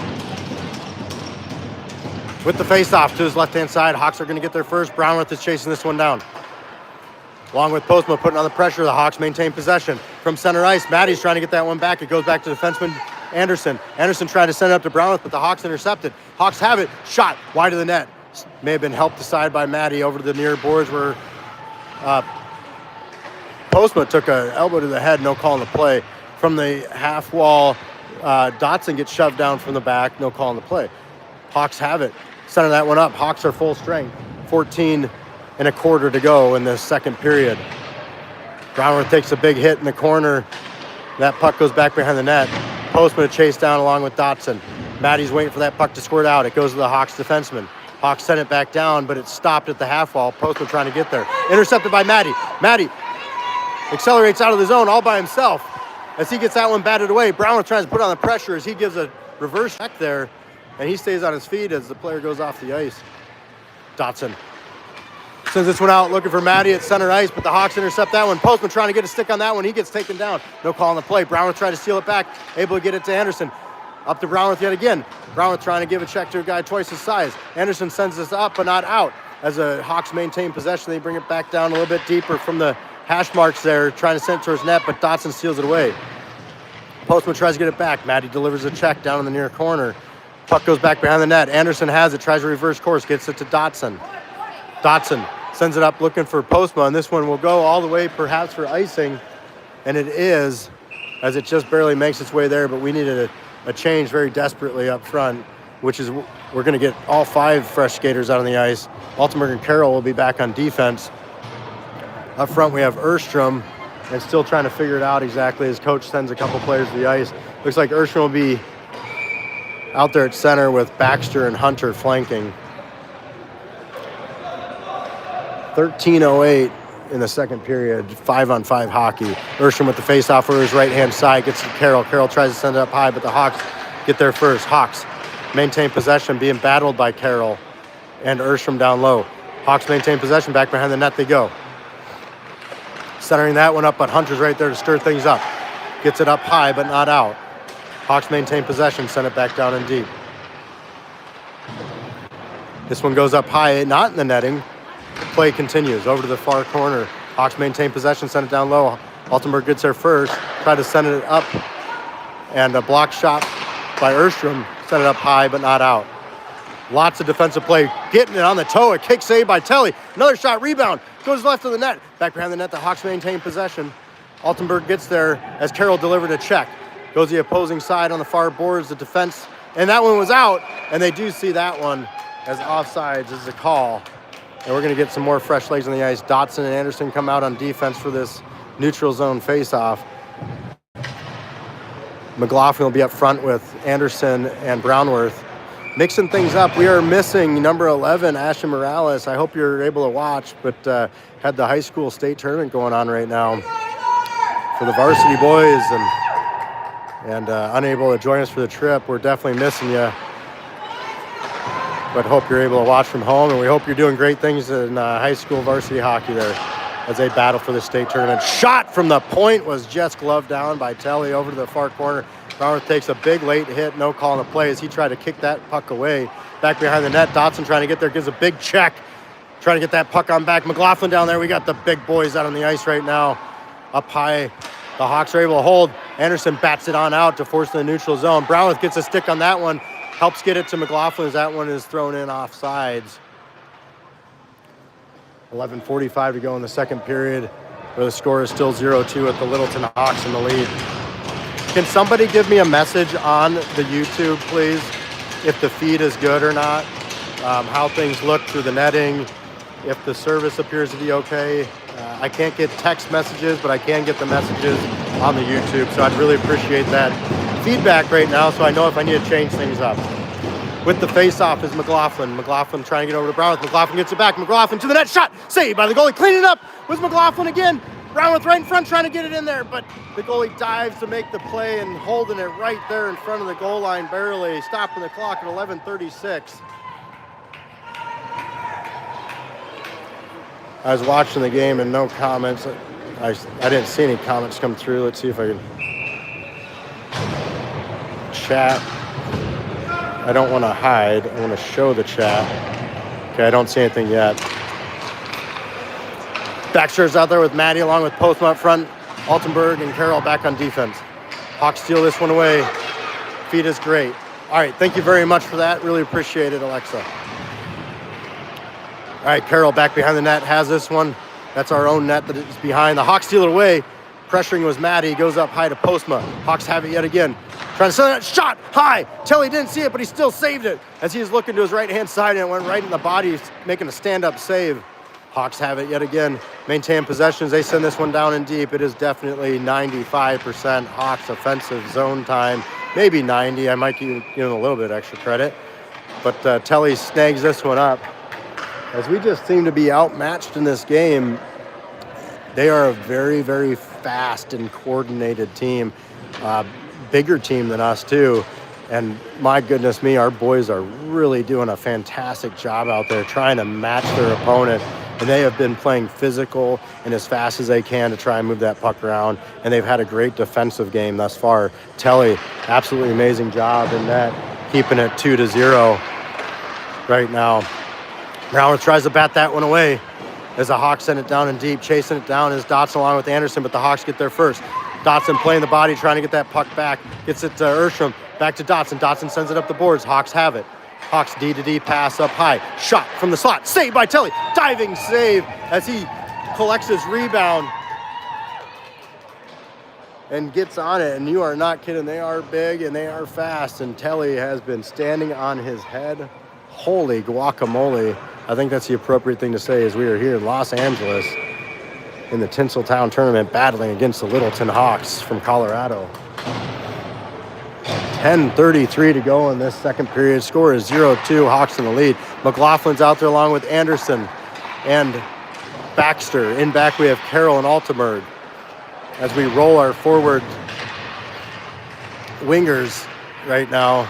with the face-off to his left-hand side. Hawks are going to get there first. Brownworth is chasing this one down. Along with Postma putting on the pressure, the Hawks maintain possession from center ice. Maddie's trying to get that one back. It goes back to defenseman Anderson. Anderson tried to send it up to Brownworth, but the Hawks intercepted. Hawks have it. Shot wide of the net. May have been helped aside by Maddie over to the near boards where Postma took an elbow to the head, no call on the play. From the half wall, Dotson gets shoved down from the back, no call on the play. Hawks have it. Center that one up. Hawks are full strength. 14 and a quarter to go in the second period. Brownworth takes a big hit in the corner. That puck goes back behind the net. Postman to chase down along with Dotson. Maddie's waiting for that puck to squirt out. It goes to the Hawks defenseman. Hawks sent it back down, but it stopped at the half wall. Postman trying to get there. Intercepted by Maddie. Maddie accelerates out of the zone all by himself as he gets that one batted away. Brownworth tries to put on the pressure as he gives a reverse check there, and he stays on his feet as the player goes off the ice. Dotson sends this one out looking for Maddie at center ice, but the Hawks intercept that one. Postman trying to get a stick on that one. He gets taken down. No call on the play. Brownworth tried to steal it back, able to get it to Anderson. Up to Brownworth yet again. Brownworth trying to give a check to a guy twice his size. Anderson sends this up, but not out. As the Hawks maintain possession, they bring it back down a little bit deeper from the hash marks there, trying to send it towards net, but Dotson steals it away. Postman tries to get it back. Maddie delivers a check down in the near corner. Puck goes back behind the net. Anderson has it, tries to reverse course, gets it to Dotson. Dotson sends it up looking for Postma, and this one will go all the way perhaps for icing, and it is, as it just barely makes its way there, but we needed a change very desperately up front, which is we're going to get all 5 fresh skaters out on the ice. Altenberg and Carroll will be back on defense. Up front we have Erstrom, and still trying to figure it out exactly as coach sends a couple players to the ice. Looks like Erstrom will be out there at center with Baxter and Hunter flanking. 13:08 in the second period, 5-on-5 hockey. Erstrom with the face-off over his right-hand side, gets to Carroll. Carroll tries to send it up high, but the Hawks get there first. Hawks maintain possession, being battled by Carroll and Erstrom down low. Hawks maintain possession, back behind the net they go. Centering that one up, but Hunter's right there to stir things up. Gets it up high, but not out. Hawks maintain possession, send it back down in deep. This one goes up high, not in the netting. Play continues over to the far corner. Hawks maintain possession, send it down low. Altenberg gets there first, try to send it up, and a block shot by Erstrom, sent it up high, but not out. Lots of defensive play, getting it on the toe, a kick save by Telly. Another shot, rebound, goes left of the net. Back behind the net, the Hawks maintain possession. Altenberg gets there as Carroll delivered a check. Goes the opposing side on the far boards, the defense, and that one was out, and they do see that one as offsides is the call. And we're going to get some more fresh legs on the ice. Dotson and Anderson come out on defense for this neutral zone face-off. McLaughlin will be up front with Anderson and Brownworth. Mixing things up, we are missing number 11, Ashton Morales. I hope you're able to watch, but had the high school state tournament going on right now for the varsity boys, and unable to join us for the trip. We're definitely missing you. But hope you're able to watch from home, and we hope you're doing great things in high school varsity hockey there as they battle for the state tournament. Shot from the point was just gloved down by Telly over to the far corner. Brownworth takes a big late hit, no call on the play as he tried to kick that puck away. Back behind the net, Dotson trying to get there, gives a big check, trying to get that puck on back. McLaughlin down there, we got the big boys out on the ice right now. Up high, the Hawks are able to hold. Anderson bats it on out to force the neutral zone. Brownworth gets a stick on that one. Helps get it to McLaughlin as that one is thrown in offsides. 11:45 to go in the second period, where the score is still 0-2 with the Littleton Hawks in the lead. Can somebody give me a message on the YouTube, please, if the feed is good or not, how things look through the netting, if the service appears to be okay. I can't get text messages, but I can get the messages on the YouTube, so I'd really appreciate that feedback right now so I know if I need to change things up. With the face-off is McLaughlin. McLaughlin trying to get over to Brownworth. McLaughlin gets it back. McLaughlin to the net. Shot. Saved by the goalie. Cleaning up with McLaughlin again. Brownworth right in front trying to get it in there, but the goalie dives to make the play and holding it right there in front of the goal line barely. Stopping the clock at 11:36. I was watching the game and no comments. I didn't see any comments come through. Let's see if I can chat. I don't want to hide. I want to show the chat. Okay, I don't see anything yet. Baxter's out there with Maddie along with Postma up front. Altenberg and Carroll back on defense. Hawks steal this one away. Feed is great. All right, thank you very much for that. Really appreciate it, Alexa. All right, Carroll back behind the net has this one That's our own net that is behind. The Hawks steal it away. Pressuring was Matty. Goes up high to Postma. Hawks have it yet again. Trying to send that shot high. Telly didn't see it, but he still saved it as he was looking to his right-hand side, and it went right in the body, making a stand-up save. Hawks have it yet again. Maintain possessions. They send this one down and deep. It is definitely 95% Hawks offensive zone time. Maybe 90. I might give him a little bit extra credit. But Telly snags this one up. As we just seem to be outmatched in this game, they are a very, very fast and coordinated team. Bigger team than us, too. And my goodness me, our boys are really doing a fantastic job out there trying to match their opponent. And they have been playing physical and as fast as they can to try and move that puck around. And they've had a great defensive game thus far. Telly, absolutely amazing job in that, keeping it 2-0 right now. Brown tries to bat that one away as the Hawks send it down and deep. Chasing it down is Dotson along with Anderson, but the Hawks get there first. Dotson playing the body, trying to get that puck back. Gets it to Erstrom, back to Dotson. Dotson sends it up the boards. Hawks have it. Hawks D-to-D pass up high. Shot from the slot. Saved by Telly. Diving save as he collects his rebound and gets on it. And you are not kidding. They are big and they are fast. And Telly has been standing on his head. Holy guacamole. I think that's the appropriate thing to say as we are here in Los Angeles in the Tinseltown tournament battling against the Littleton Hawks from Colorado. 10:33 to go in this second period. Score is 0-2, Hawks in the lead. McLaughlin's out there along with Anderson and Baxter. In back we have Carroll and Altenberg. As we roll our forward wingers right now.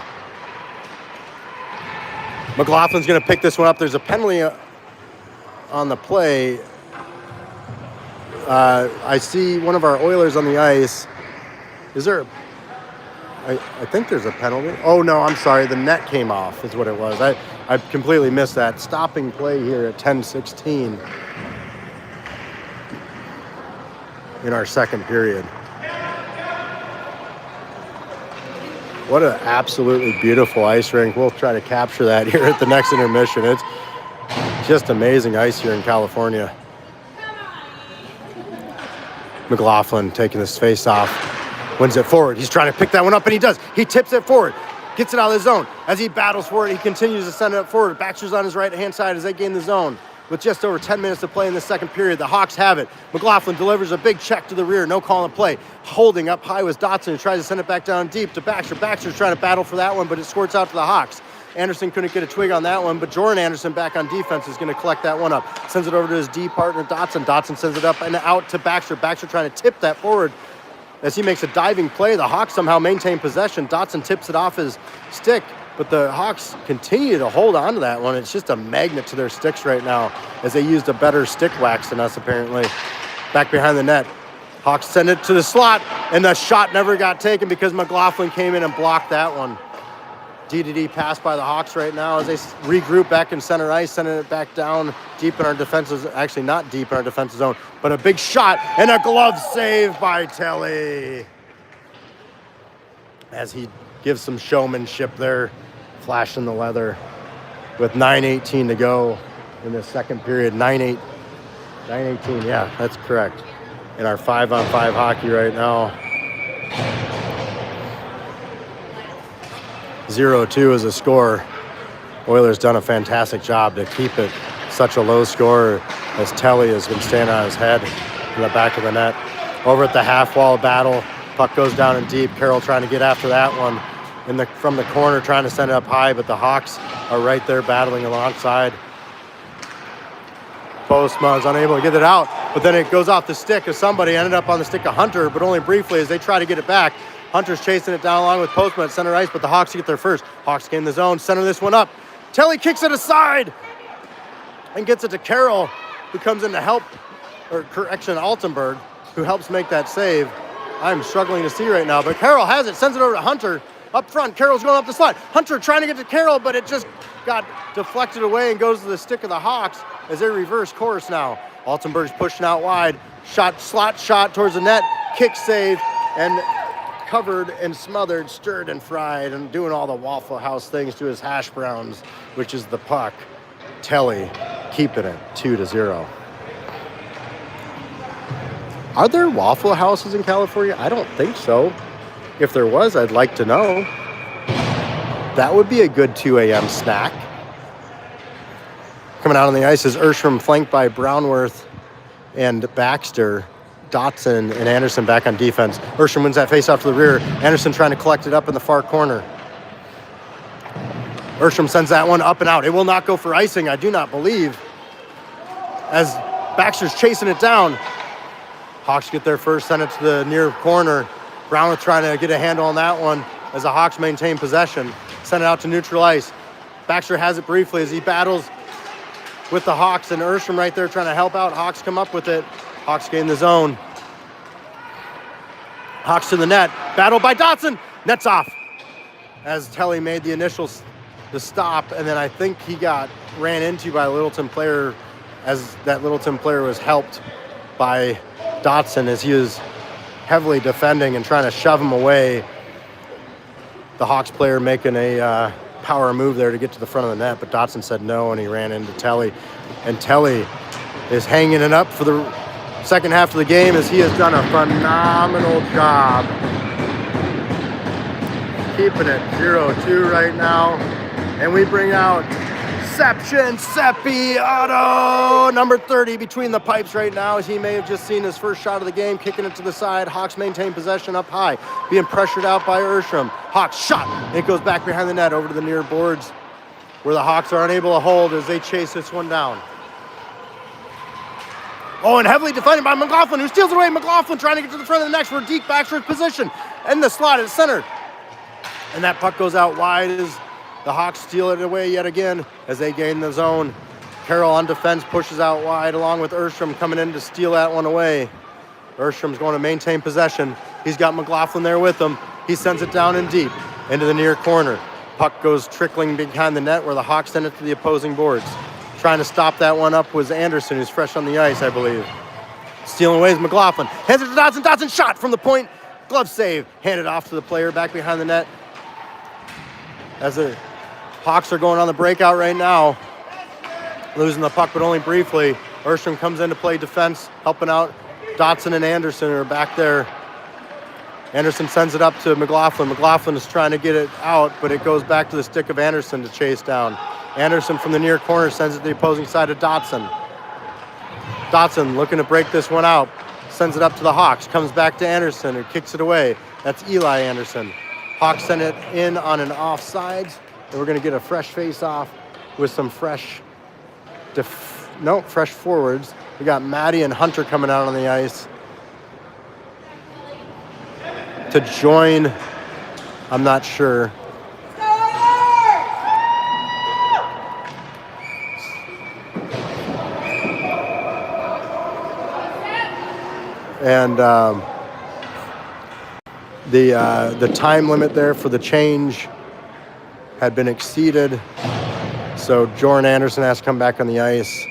McLaughlin's gonna pick this one up. There's a penalty on the play. I see one of our Oilers on the ice. Is there I think there's a penalty. Oh, no, I'm sorry. The net came off is what it was. I completely missed that. Stopping play here at 10:16 in our second period. What an absolutely beautiful ice rink. We'll try to capture that here at the next intermission. It's just amazing ice here in California. McLaughlin taking this face off. Wins it forward. He's trying to pick that one up, and he does. He tips it forward. Gets it out of the zone. As he battles for it, he continues to send it up forward. Baxter's on his right-hand side as they gain the zone. With just over 10 minutes to play in the second period, the Hawks have it. McLaughlin delivers a big check to the rear. No call in play. Holding up high was Dotson, who tries to send it back down deep to Baxter. Baxter's trying to battle for that one, but it squirts out to the Hawks. Anderson couldn't get a twig on that one, but Jordan Anderson back on defense is going to collect that one up. Sends it over to his D partner, Dotson. Dotson sends it up and out to Baxter. Baxter trying to tip that forward. As he makes a diving play, the Hawks somehow maintain possession. Dotson tips it off his stick, but the Hawks continue to hold on to that one. It's just a magnet to their sticks right now as they used a better stick wax than us, apparently. Back behind the net. Hawks send it to the slot, and the shot never got taken because McLaughlin came in and blocked that one. D-to-D pass by the Hawks right now as they regroup back in center ice, sending it back down deep in our defensive, actually not deep in our defensive zone, but a big shot and a glove save by Telly. As he gives some showmanship there, flashing the leather with 9:18 to go in the second period. 9-18, yeah, that's correct. In our 5-on-5 hockey right now. 0-2 is a score. Oilers done a fantastic job to keep it such a low score as Telly has been standing on his head in the back of the net. Over at the half wall battle, puck goes down and deep. Carroll trying to get after that one from the corner, trying to send it up high, but the Hawks are right there battling alongside. Postma is unable to get it out, but then it goes off the stick of somebody. Ended up on the stick of Hunter, but only briefly as they try to get it back. Hunter's chasing it down along with Postma at center ice, but the Hawks get there first. Hawks gain the zone, center this one up. Telly kicks it aside and gets it to Carroll, who comes in to help, or correction, Altenberg, who helps make that save. I'm struggling to see right now, but Carroll has it, sends it over to Hunter. Up front, Carroll's going up the slot. Hunter trying to get to Carroll, but it just got deflected away and goes to the stick of the Hawks as they reverse course now. Altenberg's pushing out wide. Slot shot towards the net. Kick save, and covered and smothered, stirred and fried, and doing all the Waffle House things to his hash browns, which is the puck. Telly keeping it 2-0. Are there Waffle Houses in California? I don't think so. If there was, I'd like to know. That would be a good 2 a.m. snack. Coming out on the ice is Erstrom, flanked by Brownworth and Baxter. Dotson and Anderson back on defense. Erstrom wins that face off to the rear. Anderson trying to collect it up in the far corner. Erstrom sends that one up and out. It will not go for icing, I do not believe, as Baxter's chasing it down. Hawks get there first, send it to the near corner. Brownworth trying to get a handle on that one as the Hawks maintain possession. Send it out to neutral ice. Baxter has it briefly as he battles with the Hawks, and Erstrom right there trying to help out. Hawks come up with it. Hawks gain the zone. Hawks to the net. Battle by Dotson. Net's off. As Telly made the initial stop, and then I think he got ran into by a Littleton player, as that Littleton player was helped by Dotson as he was heavily defending and trying to shove him away. The Hawks player making a power move there to get to the front of the net, but Dotson said no, and he ran into Telly. And Telly is hanging it up for the second half of the game as he has done a phenomenal job keeping it 0-2 right now. And we bring out Seppi Otto, number 30, between the pipes right now, as he may have just seen his first shot of the game, kicking it to the side. Hawks maintain possession up high, being pressured out by Erstrom. Hawks shot. It goes back behind the net over to the near boards, where the Hawks are unable to hold as they chase this one down. Oh, and heavily defended by McLaughlin, who steals it away. McLaughlin trying to get to the front of the net for Deke Baxter's position. And the slot at center. And that puck goes out wide as the Hawks steal it away yet again as they gain the zone. Carroll on defense pushes out wide along with Erstrom coming in to steal that one away. Erstrom's going to maintain possession. He's got McLaughlin there with him. He sends it down and deep into the near corner. Puck goes trickling behind the net where the Hawks send it to the opposing boards. Trying to stop that one up was Anderson, who's fresh on the ice, I believe. Stealing away is McLaughlin. Hands it to Dotson. Dotson shot from the point. Glove save. Handed off to the player back behind the net. As the Hawks are going on the breakout right now. Losing the puck, but only briefly. Erstrom comes in to play defense, helping out Dotson and Anderson, who are back there. Anderson sends it up to McLaughlin. McLaughlin is trying to get it out, but it goes back to the stick of Anderson to chase down. Anderson from the near corner sends it to the opposing side of Dotson. Dotson looking to break this one out. Sends it up to the Hawks. Comes back to Anderson, who kicks it away. That's Eli Anderson. Hawks send it in on an offsides. And we're going to get a fresh face-off with some fresh forwards. We got Maddie and Hunter coming out on the ice to join. I'm not sure. And the time limit there for the change had been exceeded, so Jordan Anderson has to come back on the ice.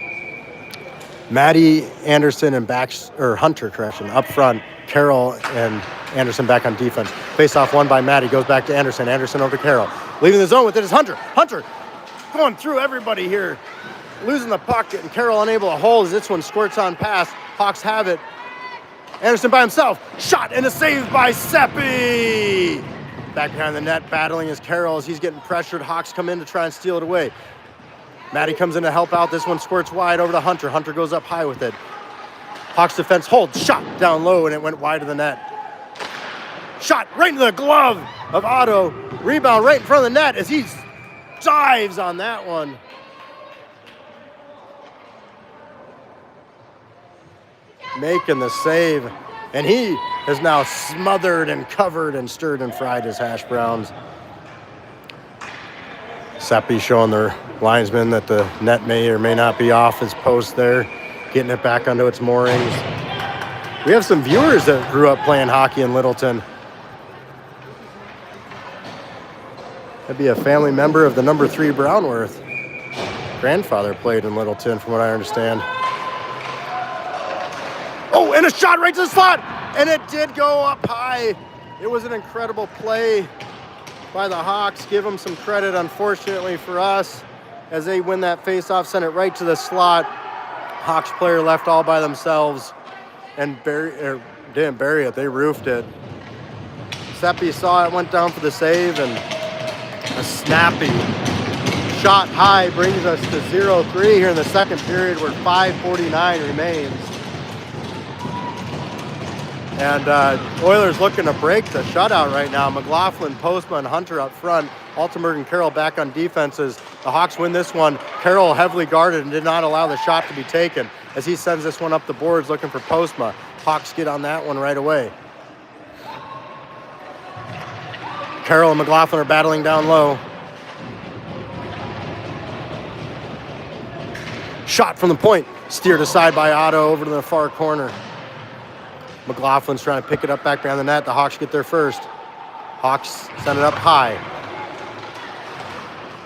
Maddie Anderson and Hunter up front. Carroll and Anderson back on defense. Face-off won by Maddie. Goes back to Anderson. Anderson over to Carroll. Leaving the zone with it is Hunter. Hunter going through everybody here. Losing the puck, and Carroll unable to hold as this one squirts on past. Hawks have it. Anderson by himself. Shot and a save by Seppi. Back behind the net, battling as Carroll as he's getting pressured. Hawks come in to try and steal it away. Maddie comes in to help out. This one squirts wide over to Hunter. Hunter goes up high with it. Hawks defense holds. Shot down low, and it went wide of the net. Shot right into the glove of Otto. Rebound right in front of the net as he dives on that one. Making the save. And he has now smothered and covered and stirred and fried his hash browns. Seppi showing their linesmen that the net may or may not be off his post there. Getting it back onto its moorings. We have some viewers that grew up playing hockey in Littleton. That'd be a family member of the number 3 Brownworth. Grandfather played in Littleton, from what I understand. Oh, and a shot right to the slot! And it did go up high. It was an incredible play by the Hawks. Give them some credit, unfortunately for us, as they win that face-off, send it right to the slot. Hawks player left all by themselves. and didn't bury it. They roofed it. Seppi saw it, went down for the save, and a snappy shot high brings us to 0-3 here in the second period where 5:49 remains. And Oilers looking to break the shutout right now. McLaughlin, Postma, and Hunter up front. Altenberg and Carroll back on defenses. The Hawks win this one. Carroll heavily guarded and did not allow the shot to be taken as he sends this one up the boards looking for Postma. Hawks get on that one right away. Carroll and McLaughlin are battling down low. Shot from the point. Steered aside by Otto over to the far corner. McLaughlin's trying to pick it up back behind the net. The Hawks get there first. Hawks send it up high.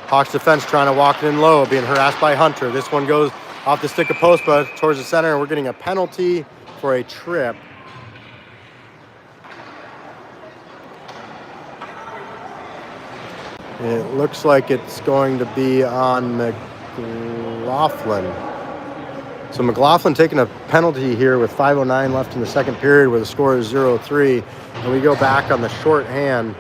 Hawks defense trying to walk it in low, being harassed by Hunter. This one goes off the stick of Postma towards the center, and we're getting a penalty for a trip. It looks like it's going to be on McLaughlin. So McLaughlin taking a penalty here with 5:09 left in the second period where the score is 0-3. And we go back on the shorthand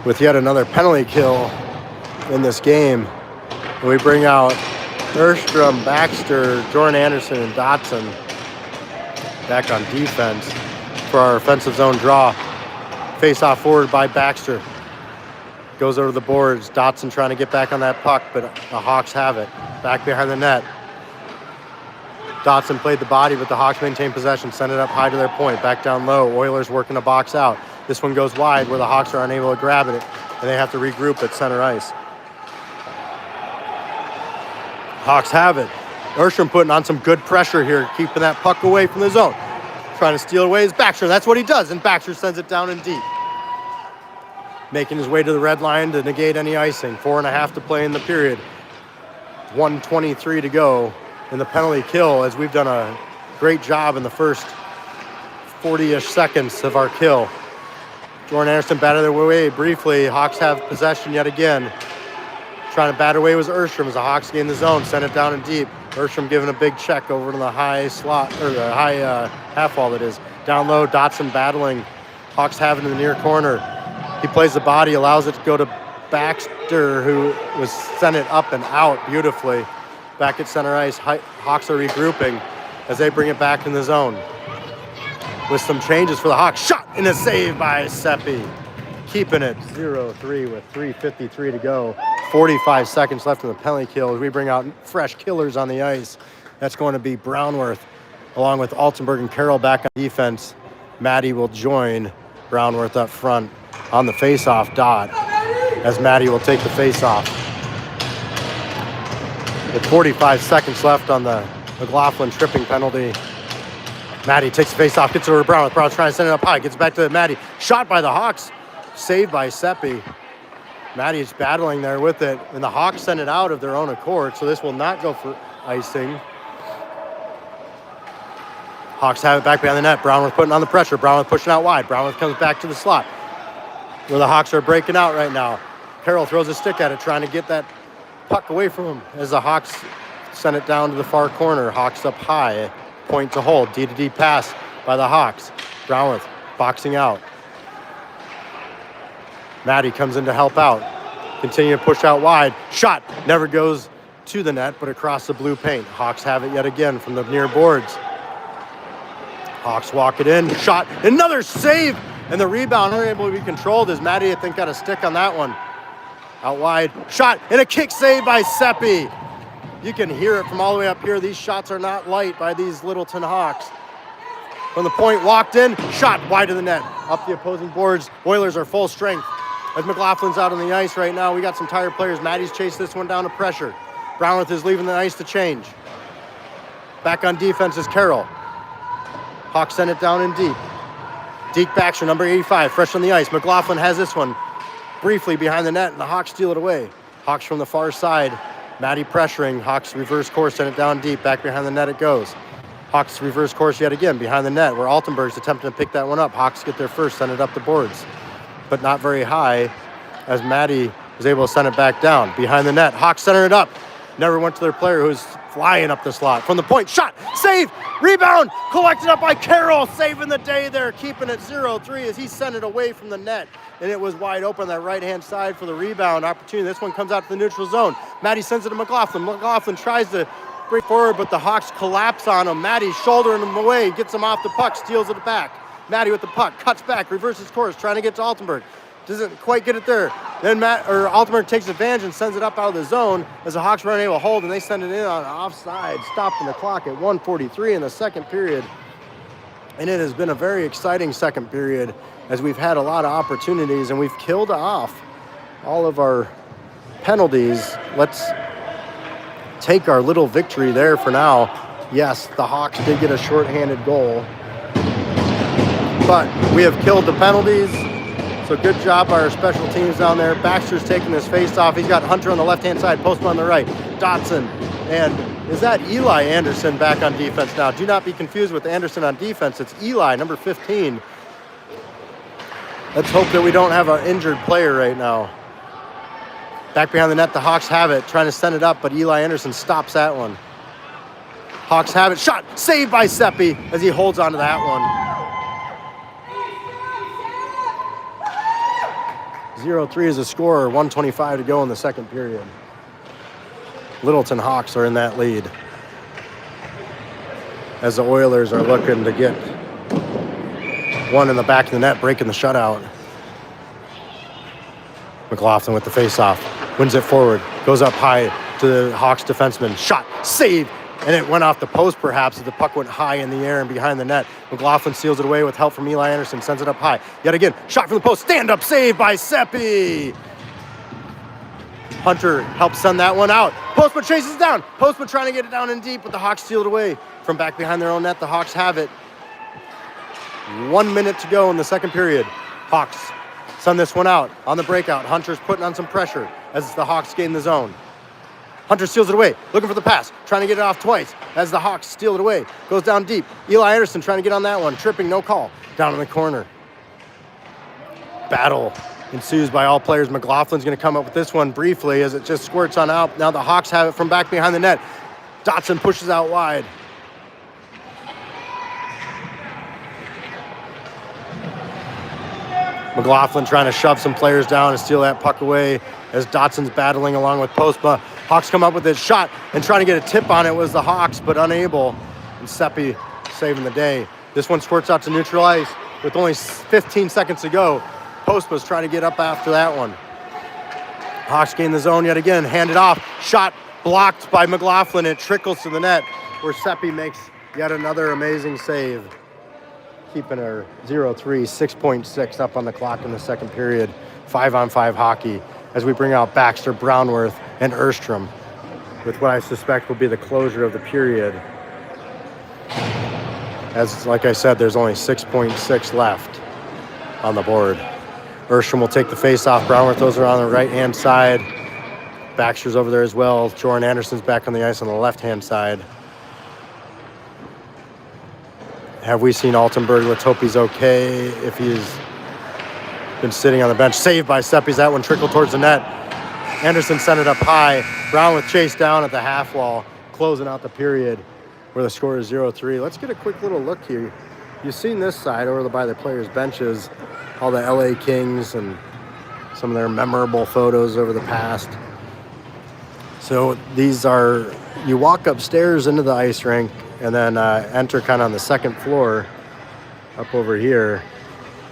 with yet another penalty kill in this game. And we bring out Erstrom, Baxter, Jordan Anderson, and Dotson back on defense for our offensive zone draw. Face off forward by Baxter. Goes over the boards. Dotson trying to get back on that puck, but the Hawks have it. Back behind the net. Dotson played the body, but the Hawks maintain possession. Send it up high to their point. Back down low. Oilers working a box out. This one goes wide where the Hawks are unable to grab it, and they have to regroup at center ice. Hawks have it. Erstrom putting on some good pressure here, keeping that puck away from the zone. Trying to steal away is Baxter. That's what he does, and Baxter sends it down in deep. Making his way to the red line to negate any icing. 4.5 to play in the period. 1:23 to go in the penalty kill, as we've done a great job in the first 40-ish seconds of our kill. Jordan Anderson batted their way briefly. Hawks have possession yet again. Trying to bat away was Erstrom as the Hawks gain the zone. Send it down in deep. Erstrom giving a big check over to the high slot, or the high half wall that is. Down low, Dotson battling. Hawks have it in the near corner. He plays the body, allows it to go to Baxter, who was sent it up and out beautifully. Back at center ice, Hawks are regrouping as they bring it back in the zone. With some changes for the Hawks. Shot and a save by Seppi. Keeping it 0-3 with 3:53 to go. 45 seconds left in the penalty kill as we bring out fresh killers on the ice. That's going to be Brownworth, along with Altenberg and Carroll back on defense. Maddie will join Brownworth up front on the face-off dot as Maddie will take the face-off. With 45 seconds left on the McLaughlin tripping penalty, Maddie takes the face-off, gets it over to Brownworth. Brownworth trying to send it up high, gets back to Maddie. Shot by the Hawks, saved by Seppi. Maddie's battling there with it, and the Hawks send it out of their own accord, so this will not go for icing. Hawks have it back behind the net. Brownworth putting on the pressure. Brownworth pushing out wide. Brownworth comes back to the slot where the Hawks are breaking out right now. Carroll throws a stick at it, trying to get that puck away from him as the Hawks send it down to the far corner. Hawks up high, point to hold. D-to-D pass by the Hawks. Brownworth boxing out. Maddie comes in to help out. Continue to push out wide. Shot never goes to the net, but across the blue paint. Hawks have it yet again from the near boards. Hawks walk it in. Shot. Another save. And the rebound unable to be controlled as Maddie, I think, got a stick on that one. Out wide. Shot. And a kick save by Seppi. You can hear it from all the way up here. These shots are not light by these Littleton Hawks. From the point, walked in. Shot wide of the net. Up the opposing boards. Oilers are full strength. As McLaughlin's out on the ice right now, we got some tired players. Maddie's chased this one down to pressure. Brownworth is leaving the ice to change. Back on defense is Carroll. Hawks send it down in deep. Deke Baxter, number 85, fresh on the ice. McLaughlin has this one briefly behind the net, and the Hawks steal it away. Hawks from the far side. Maddie pressuring. Hawks reverse course, send it down deep. Back behind the net it goes. Hawks reverse course yet again behind the net, where Altenberg's attempting to pick that one up. Hawks get there first, send it up the boards, but not very high as Maddie was able to send it back down. Behind the net, Hawks center it up. Never went to their player, who's flying up the slot. From the point, shot, save, rebound, collected up by Carroll, saving the day there, keeping it 0-3 as he sent it away from the net. And it was wide open that right-hand side for the rebound opportunity. This one comes out to the neutral zone. Matty sends it to McLaughlin. McLaughlin tries to break forward, but the Hawks collapse on him. Matty shouldering him away, gets him off the puck, steals it back. Matty with the puck, cuts back, reverses course, trying to get to Altenberg. Doesn't quite get it there. Then Altenberg takes advantage and sends it up out of the zone as the Hawks were unable to hold, and they send it in on offside, stopping the clock at 1:43 in the second period. And it has been a very exciting second period as we've had a lot of opportunities and we've killed off all of our penalties. Let's take our little victory there for now. Yes, the Hawks did get a shorthanded goal, but we have killed the penalties. So good job by our special teams down there. Baxter's taking this face off. He's got Hunter on the left-hand side, Postman on the right, Dotson. And is that Eli Anderson back on defense now? Do not be confused with Anderson on defense. It's Eli, number 15. Let's hope that we don't have an injured player right now. Back behind the net, the Hawks have it, trying to send it up, but Eli Anderson stops that one. Hawks have it, shot, saved by Seppi as he holds onto that one. 0-3 is a score, 1:25 to go in the second period. Littleton Hawks are in that lead as the Oilers are looking to get one in the back of the net, breaking the shutout. McLaughlin with the face-off, wins it forward, goes up high to the Hawks defenseman, shot, save, and it went off the post perhaps as the puck went high in the air and behind the net. McLaughlin seals it away with help from Eli Anderson, sends it up high. Yet again, shot from the post, stand-up save by Seppi. Hunter helps send that one out. Postman chases it down. Postman trying to get it down in deep, but the Hawks steal it away from back behind their own net. The Hawks have it. 1 minute to go in the second period. Hawks send this one out on the breakout. Hunter's putting on some pressure as the Hawks gain the zone. Hunter steals it away, looking for the pass, trying to get it off twice as the Hawks steal it away. Goes down deep. Eli Anderson trying to get on that one, tripping, no call. Down in the corner. Battle ensues by all players. McLaughlin's going to come up with this one briefly as it just squirts on out. Now the Hawks have it from back behind the net. Dotson pushes out wide. McLaughlin trying to shove some players down and steal that puck away as Dotson's battling along with Postma. Hawks come up with this shot and trying to get a tip on it was the Hawks, but unable. And Seppi saving the day. This one squirts out to neutral ice with only 15 seconds to go. Postma's trying to get up after that one. Hawks gain the zone yet again, hand it off. Shot blocked by McLaughlin. It trickles to the net where Seppi makes yet another amazing save. Keeping our 0-3, 6.6 up on the clock in the second period. 5-on-5 hockey as we bring out Baxter, Brownworth, and Erstrom with what I suspect will be the closure of the period. As, like I said, there's only 6.6 left on the board. Erstrom will take the face-off. Brownworth, those are on the right-hand side. Baxter's over there as well. Jordan Anderson's back on the ice on the left-hand side. Have we seen Altenberg? Let's hope he's okay. If he's been sitting on the bench. Saved by Seppi's. That one trickled towards the net. Anderson sent it up high. Brownworth chased down at the half wall, closing out the period where the score is 0-3. Let's get a quick little look here. You've seen this side over by the players' benches, all the LA Kings and some of their memorable photos over the past. So these are, you walk upstairs into the ice rink and then enter kind of on the second floor up over here.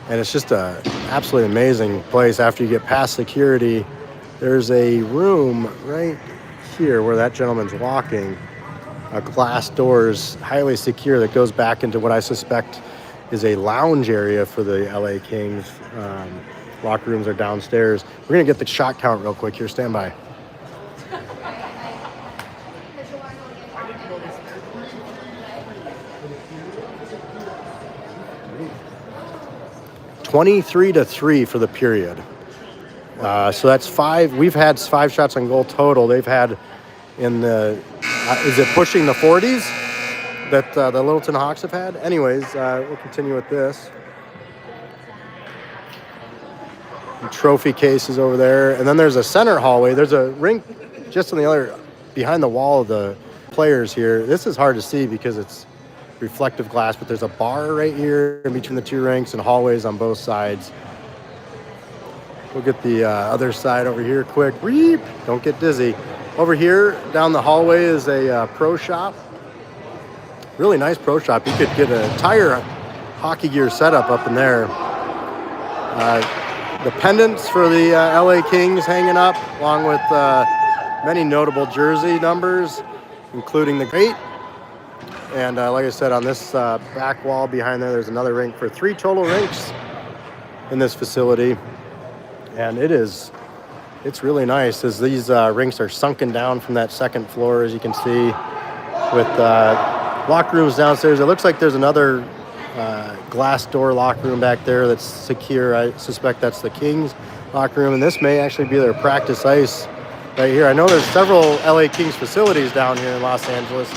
And it's just a absolutely amazing place. After you get past security, there's a room right here where that gentleman's walking. Glass doors, highly secure, that goes back into what I suspect is a lounge area for the LA Kings. Locker rooms are downstairs. We're gonna get the shot count real quick here, stand by. 23-3 for the period. So that's 5. We've had 5 shots on goal total. They've had in the, is it pushing the 40s that the Littleton Hawks have had? Anyways, we'll continue with this. Trophy cases over there. And then there's a center hallway. There's a rink just on the other, behind the wall of the players here. This is hard to see because it's reflective glass, but there's a bar right here in between the two rinks and hallways on both sides. We'll get the other side over here quick. Reep! Don't get dizzy. Over here, down the hallway is a pro shop. Really nice pro shop. You could get a entire hockey gear setup up in there. The pendants for the LA Kings hanging up, along with many notable jersey numbers, including the 8. And like I said, on this back wall behind there, there's another rink for 3 total rinks in this facility. And it's really nice as these rinks are sunken down from that second floor, as you can see, with locker rooms downstairs. It looks like there's another glass door locker room back there that's secure. I suspect that's the Kings locker room, and this may actually be their practice ice right here. I know there's several LA Kings facilities down here in Los Angeles.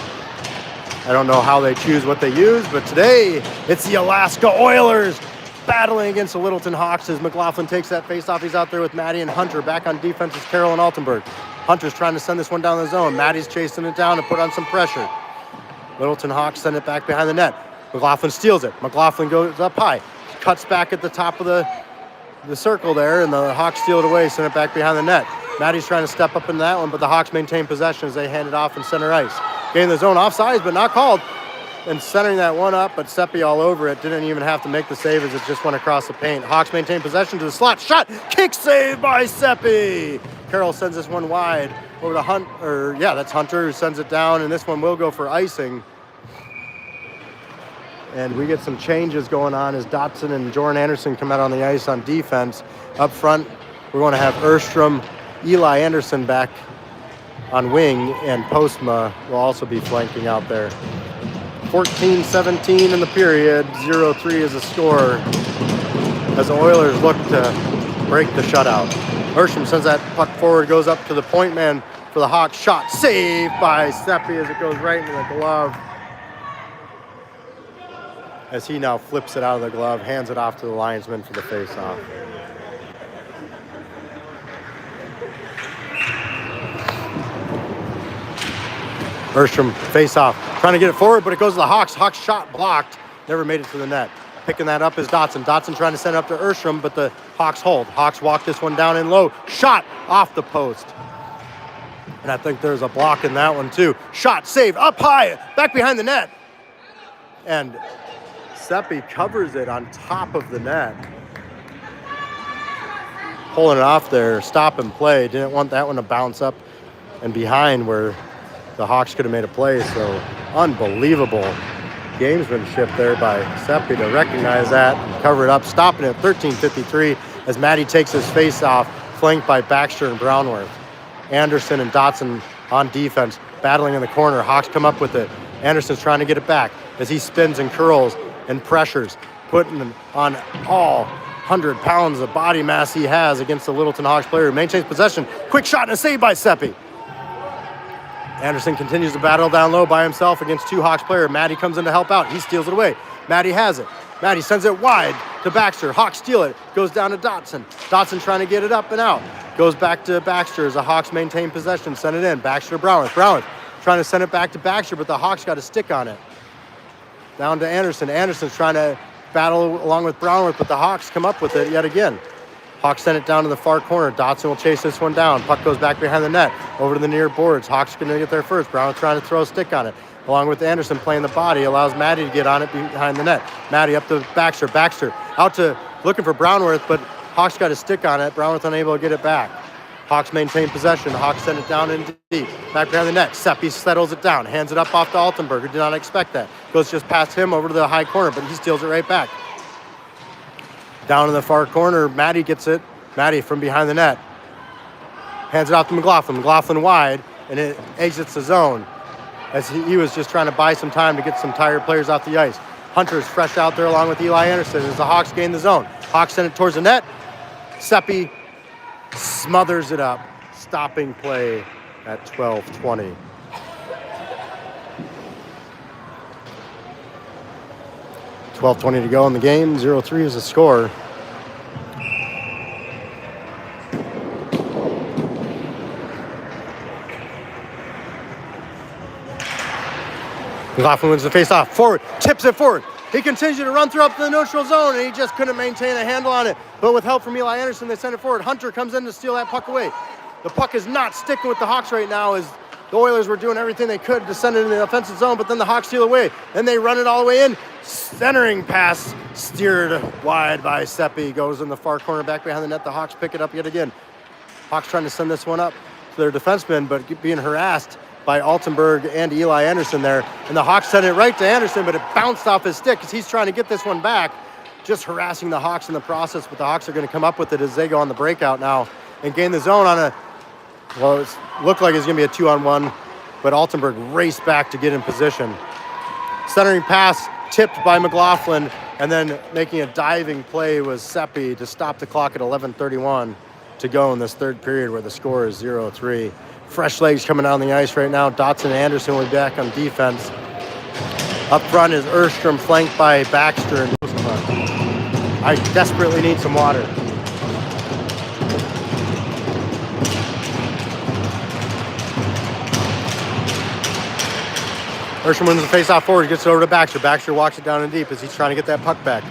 I don't know how they choose what they use, but today it's the Alaska Oilers battling against the Littleton Hawks as McLaughlin takes that face-off. He's out there with Maddie and Hunter. Back on defense is Carroll and Altenberg. Hunter's trying to send this one down the zone. Maddie's chasing it down to put on some pressure. Littleton Hawks send it back behind the net. McLaughlin steals it. McLaughlin goes up high. Cuts back at the top of the circle there, and the Hawks steal it away, send it back behind the net. Maddie's trying to step up in that one, but the Hawks maintain possession as they hand it off in center ice. Getting the zone offsides, but not called. And centering that one up, but Seppi all over it. Didn't even have to make the save as it just went across the paint. Hawks maintain possession to the slot. Shot! Kick save by Seppi! Carroll sends this one wide over to Hunter. Yeah, that's Hunter who sends it down, and this one will go for icing. And we get some changes going on as Dotson and Jordan Anderson come out on the ice on defense. Up front, we're going to have Erstrom, Eli Anderson back on wing, and Postma will also be flanking out there. 14-17 in the period, 0-3 is the score as the Oilers look to break the shutout. Erstrom sends that puck forward, goes up to the point man for the Hawks. Shot saved by Seppi as it goes right into the glove. As he now flips it out of the glove, hands it off to the linesman for the face-off. Erstrom face-off, trying to get it forward, but it goes to the Hawks. Hawks shot blocked, never made it to the net. Picking that up is Dotson. Dotson trying to send it up to Erstrom, but the Hawks hold. Hawks walk this one down in low. Shot off the post. And I think there's a block in that one too. Shot saved up high, back behind the net. And Seppi covers it on top of the net. Pulling it off there, stop and play. Didn't want that one to bounce up and behind where the Hawks could have made a play. So unbelievable gamesmanship there by Seppi to recognize that and cover it up, stopping it 13:53 as Maddie takes his face off, flanked by Baxter and Brownworth. Anderson and Dotson on defense, battling in the corner. Hawks come up with it. Anderson's trying to get it back as he spins and curls and pressures, putting him on all 100 pounds of body mass he has against the Littleton Hawks player who maintains possession. Quick shot and a save by Seppi. Anderson continues to battle down low by himself against 2 Hawks player. Maddie comes in to help out. He steals it away. Maddie has it. Maddie sends it wide to Baxter. Hawks steal it. Goes down to Dotson. Dotson trying to get it up and out. Goes back to Baxter as the Hawks maintain possession. Send it in. Baxter to Brownworth. Brownworth trying to send it back to Baxter, but the Hawks got a stick on it. Down to Anderson. Anderson's trying to battle along with Brownworth, but the Hawks come up with it yet again. Hawks send it down to the far corner. Dotson will chase this one down. Puck goes back behind the net, over to the near boards. Hawks going to get there first. Brownworth trying to throw a stick on it. Along with Anderson playing the body, allows Maddie to get on it behind the net. Maddie up to Baxter. Baxter out to looking for Brownworth, but Hawks got a stick on it. Brownworth unable to get it back. Hawks maintain possession. Hawks send it down in deep. Back behind the net. Seppi settles it down. Hands it up off to Altenberg, who did not expect that. Goes just past him over to the high corner, but he steals it right back. Down in the far corner, Maddie gets it. Maddie from behind the net. Hands it off to McLaughlin. McLaughlin wide, and it exits the zone as he was just trying to buy some time to get some tired players off the ice. Hunter's fresh out there along with Eli Anderson as the Hawks gain the zone. Hawks send it towards the net. Seppi smothers it up, stopping play at 12:20. $12:20 to go in the game. 0-3 is the score. McLaughlin wins the face-off. Forward, tips it forward. He continues to run through up the neutral zone, and he just couldn't maintain a handle on it. But with help from Eli Anderson, they send it forward. Hunter comes in to steal that puck away. The puck is not sticking with the Hawks right now, as the Oilers were doing everything they could to send it in the offensive zone, but then the Hawks steal away. Then they run it all the way in. Centering pass steered wide by Seppi. Goes in the far corner back behind the net. The Hawks pick it up yet again. Hawks trying to send this one up to their defensemen, but being harassed by Altenberg and Eli Anderson there. And the Hawks sent it right to Anderson, but it bounced off his stick as he's trying to get this one back. Just harassing the Hawks in the process, but the Hawks are going to come up with it as they go on the breakout now and gain the zone on a, well, it looked like it's going to be a 2-on-1, but Altenberg raced back to get in position. Centering pass tipped by McLaughlin, and then making a diving play was Seppi to stop the clock at 11:31 to go in this third period where the score is 0-3. Fresh legs coming out on the ice right now. Dotson and Anderson will be back on defense. Up front is Erstrom, flanked by Baxter and Moskva. I desperately need some water. Erstrom wins the face-off forward, gets it over to Baxter. Baxter walks it down in deep as he's trying to get that puck back.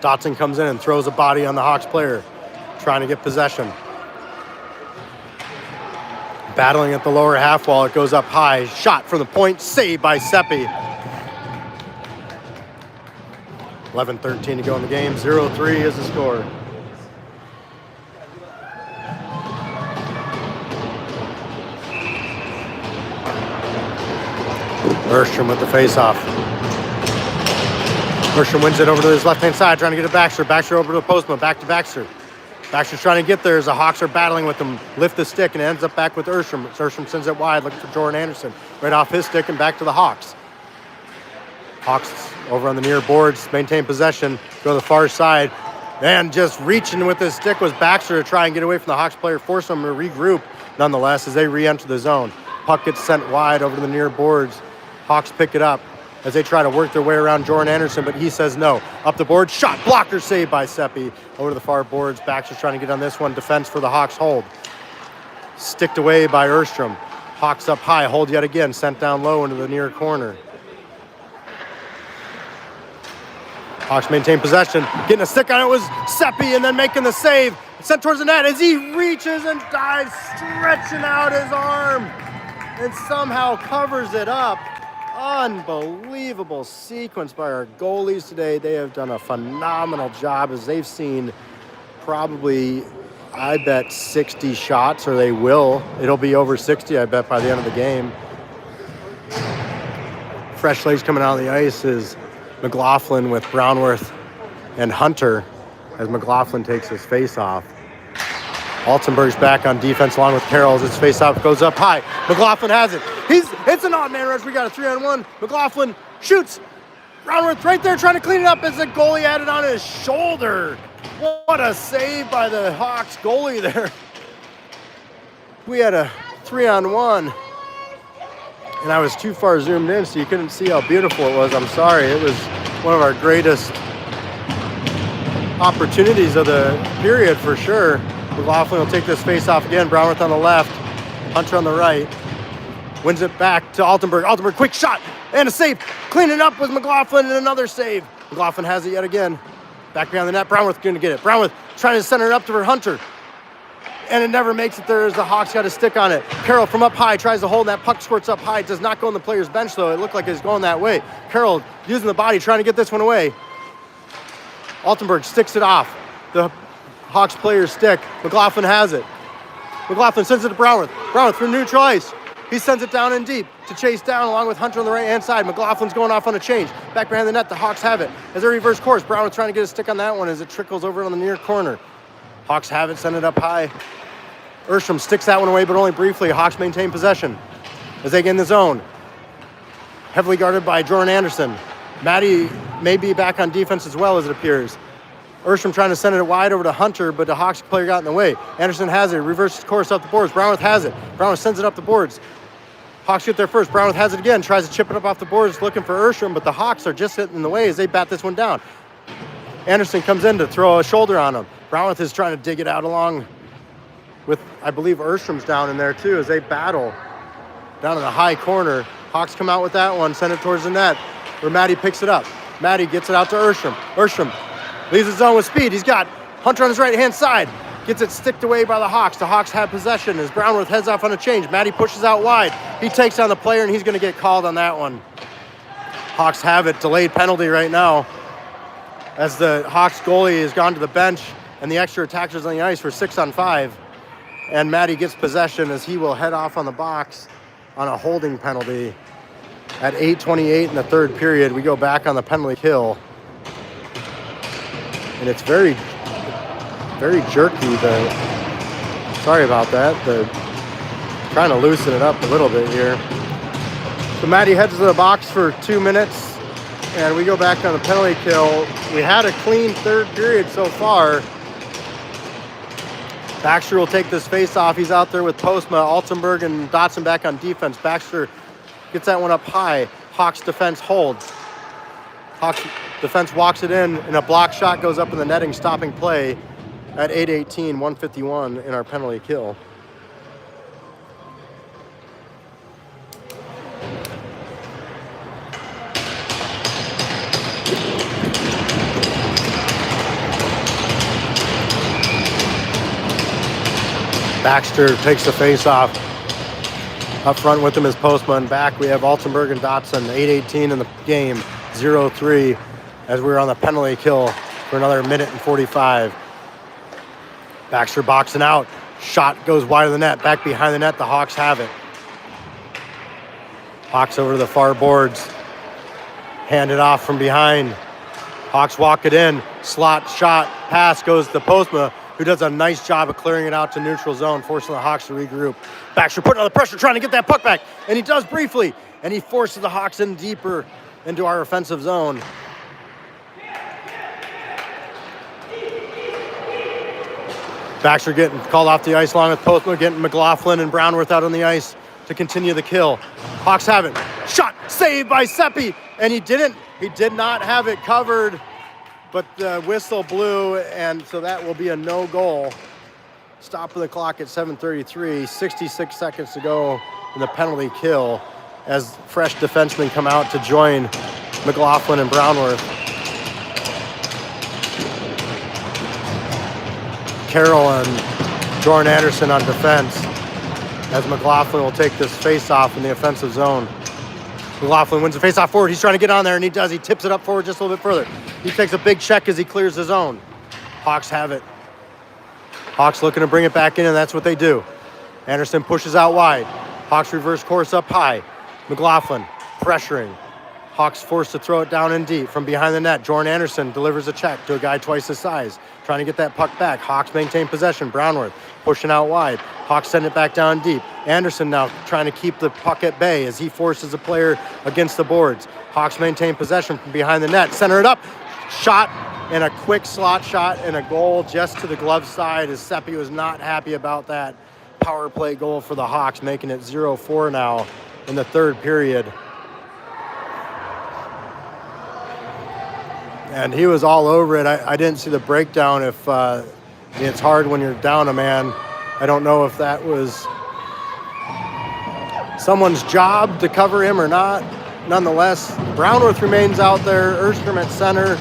Dotson comes in and throws a body on the Hawks player, trying to get possession. Battling at the lower half wall, it goes up high. Shot from the point, saved by Seppi. 11:13 to go in the game. 0-3 is the score. Erstrom with the face-off. Erstrom wins it over to his left-hand side, trying to get it to Baxter. Baxter over to the postman, back to Baxter. Baxter's trying to get there as the Hawks are battling with him. Lift the stick and it ends up back with Erstrom. Erstrom sends it wide, looking for Jordan Anderson. Right off his stick and back to the Hawks. Hawks over on the near boards, maintain possession, go to the far side. And just reaching with his stick was Baxter to try and get away from the Hawks player, force them to regroup nonetheless as they re-enter the zone. Puck gets sent wide over to the near boards. Hawks pick it up as they try to work their way around Jordan Anderson, but he says no. Up the board, shot, blocker, saved by Seppi. Over to the far boards, Baxter's trying to get on this one. Defense for the Hawks hold. Sticked away by Erstrom. Hawks up high, hold yet again, sent down low into the near corner. Hawks maintain possession. Getting a stick on it was Seppi, and then making the save. Sent towards the net as he reaches and dives, stretching out his arm, and somehow covers it up. Unbelievable sequence by our goalies today. They have done a phenomenal job as they've seen probably, I bet, 60 shots, or they will. It'll be over 60, I bet, by the end of the game. Fresh legs coming out on the ice is McLaughlin with Brownworth and Hunter as McLaughlin takes his face off. Altenberg's back on defense along with Carroll as his face-off goes up high. McLaughlin has it. It's an odd man rush. We got a 3-on-1. McLaughlin shoots. Brownworth right there trying to clean it up as the goalie had it on his shoulder. What a save by the Hawks goalie there. We had a 3-on-1. And I was too far zoomed in so you couldn't see how beautiful it was. I'm sorry. It was one of our greatest opportunities of the period for sure. McLaughlin will take this face off again. Brownworth on the left, Hunter on the right. Wins it back to Altenberg. Altenberg, quick shot and a save. Cleaning up with McLaughlin and another save. McLaughlin has it yet again. Back behind the net. Brownworth going to get it. Brownworth trying to center it up to Hunter. And it never makes it there as the Hawks got a stick on it. Carroll from up high tries to hold that puck, squirts up high. It does not go on the player's bench though. It looked like it's going that way. Carroll using the body trying to get this one away. Altenberg sticks it off the Hawks player's stick. McLaughlin has it. McLaughlin sends it to Brownworth. Brownworth from neutral ice. He sends it down in deep to chase down along with Hunter on the right-hand side. McLaughlin's going off on a change. Back behind the net, the Hawks have it. As a reverse course, Brownworth trying to get a stick on that one as it trickles over on the near corner. Hawks have it, send it up high. Erstrom sticks that one away, but only briefly. Hawks maintain possession as they get in the zone. Heavily guarded by Jordan Anderson. Matty may be back on defense as well, as it appears. Erstrom trying to send it wide over to Hunter, but the Hawks player got in the way. Anderson has it, reverses course up the boards. Brownworth has it. Brownworth sends it up the boards. Hawks get there first. Brownworth has it again, tries to chip it up off the boards, looking for Erstrom, but the Hawks are just hitting in the way as they bat this one down. Anderson comes in to throw a shoulder on him. Brownworth is trying to dig it out along with, I believe, Erstrom's down in there too as they battle down in the high corner. Hawks come out with that one, send it towards the net, where Maddie picks it up. Maddie gets it out to Erstrom. Erstrom leaves his zone with speed. He's got Hunter on his right-hand side. Gets it sticked away by the Hawks. The Hawks have possession as Brownworth heads off on a change. Maddie pushes out wide. He takes on the player, and he's going to get called on that one. Hawks have it. Delayed penalty right now as the Hawks goalie has gone to the bench and the extra attackers on the ice for 6-on-5. And Maddie gets possession as he will head off on the box on a holding penalty. At 8:28 in the third period, we go back on the penalty kill. And it's very jerky. Sorry about that. Trying to loosen it up a little bit here. So Maddie heads to the box for 2 minutes, and we go back on the penalty kill. We had a clean third period so far. Baxter will take this face off. He's out there with Postma, Altenberg, and Dotson back on defense. Baxter gets that one up high. Hawks defense holds. Hawks defense walks it in, and a block shot goes up in the netting, stopping play at 8:18, 151 in our penalty kill. Baxter takes the face off. Up front with him is Postman. Back we have Altenberg and Dotson. 8:18 in the game, 0-3 as we're on the penalty kill for another minute and 45. Baxter boxing out. Shot goes wide of the net. Back behind the net, the Hawks have it. Hawks over to the far boards. Hand it off from behind. Hawks walk it in. Slot shot. Pass goes to Postma, who does a nice job of clearing it out to neutral zone, forcing the Hawks to regroup. Baxter putting on the pressure, trying to get that puck back, and he does briefly, and he forces the Hawks in deeper into our offensive zone. Baxter getting called off the ice along with Postma, getting McLaughlin and Brownworth out on the ice to continue the kill. Hawks have it. Shot, saved by Seppi, and he did not have it covered, but the whistle blew, and so that will be a no goal. Stop of the clock at 7:33, 66 seconds to go in the penalty kill as fresh defensemen come out to join McLaughlin and Brownworth. Carroll and Jordan Anderson on defense as McLaughlin will take this face-off in the offensive zone. McLaughlin wins the face-off forward. He's trying to get on there, and he does. He tips it up forward just a little bit further. He takes a big check as he clears the zone. Hawks have it. Hawks looking to bring it back in, and that's what they do. Anderson pushes out wide. Hawks reverse course up high. McLaughlin pressuring. Hawks forced to throw it down in deep from behind the net. Jordan Anderson delivers a check to a guy twice his size, trying to get that puck back. Hawks maintain possession. Brownworth pushing out wide. Hawks send it back down deep. Anderson now trying to keep the puck at bay as he forces a player against the boards. Hawks maintain possession from behind the net. Center it up. Shot, and a quick slot shot and a goal just to the glove side as Seppi was not happy about that power play goal for the Hawks, making it 0-4 now in the third period. And he was all over it. I didn't see the breakdown. If it's hard when you're down a man. I don't know if that was someone's job to cover him or not. Nonetheless, Brownworth remains out there. Erstrom at center.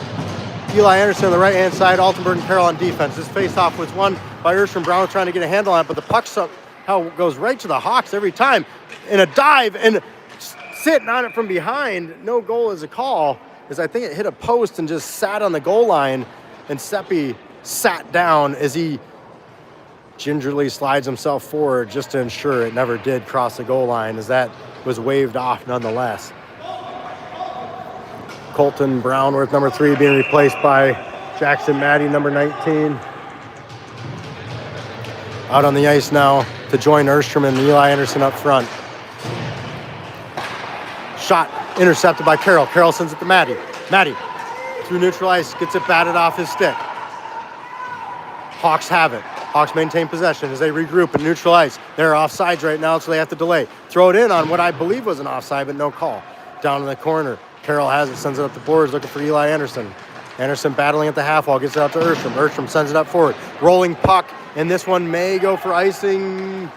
Eli Anderson on the right-hand side. Altenberg and Carroll on defense. This face-off was won by Erstrom. Brownworth trying to get a handle on it, but the puck somehow goes right to the Hawks every time in a dive and sitting on it from behind. No goal is a call, as I think it hit a post and just sat on the goal line, and Seppi sat down as he gingerly slides himself forward just to ensure it never did cross the goal line, as that was waved off nonetheless. Colton Brownworth, number 3, being replaced by Jackson Maddie, number 19. Out on the ice now to join Erstrom and Eli Anderson up front. Shot intercepted by Carroll. Carroll sends it to Maddie. Maddie, through neutral ice, gets it batted off his stick. Hawks have it. Hawks maintain possession as they regroup in neutral ice. They're offsides right now, so they have to delay. Throw it in on what I believe was an offside, but no call. Down in the corner. Carroll has it, sends it up the boards, looking for Eli Anderson. Anderson battling at the half wall, gets it out to Erstrom. Erstrom sends it up forward. Rolling puck, and this one may go for icing.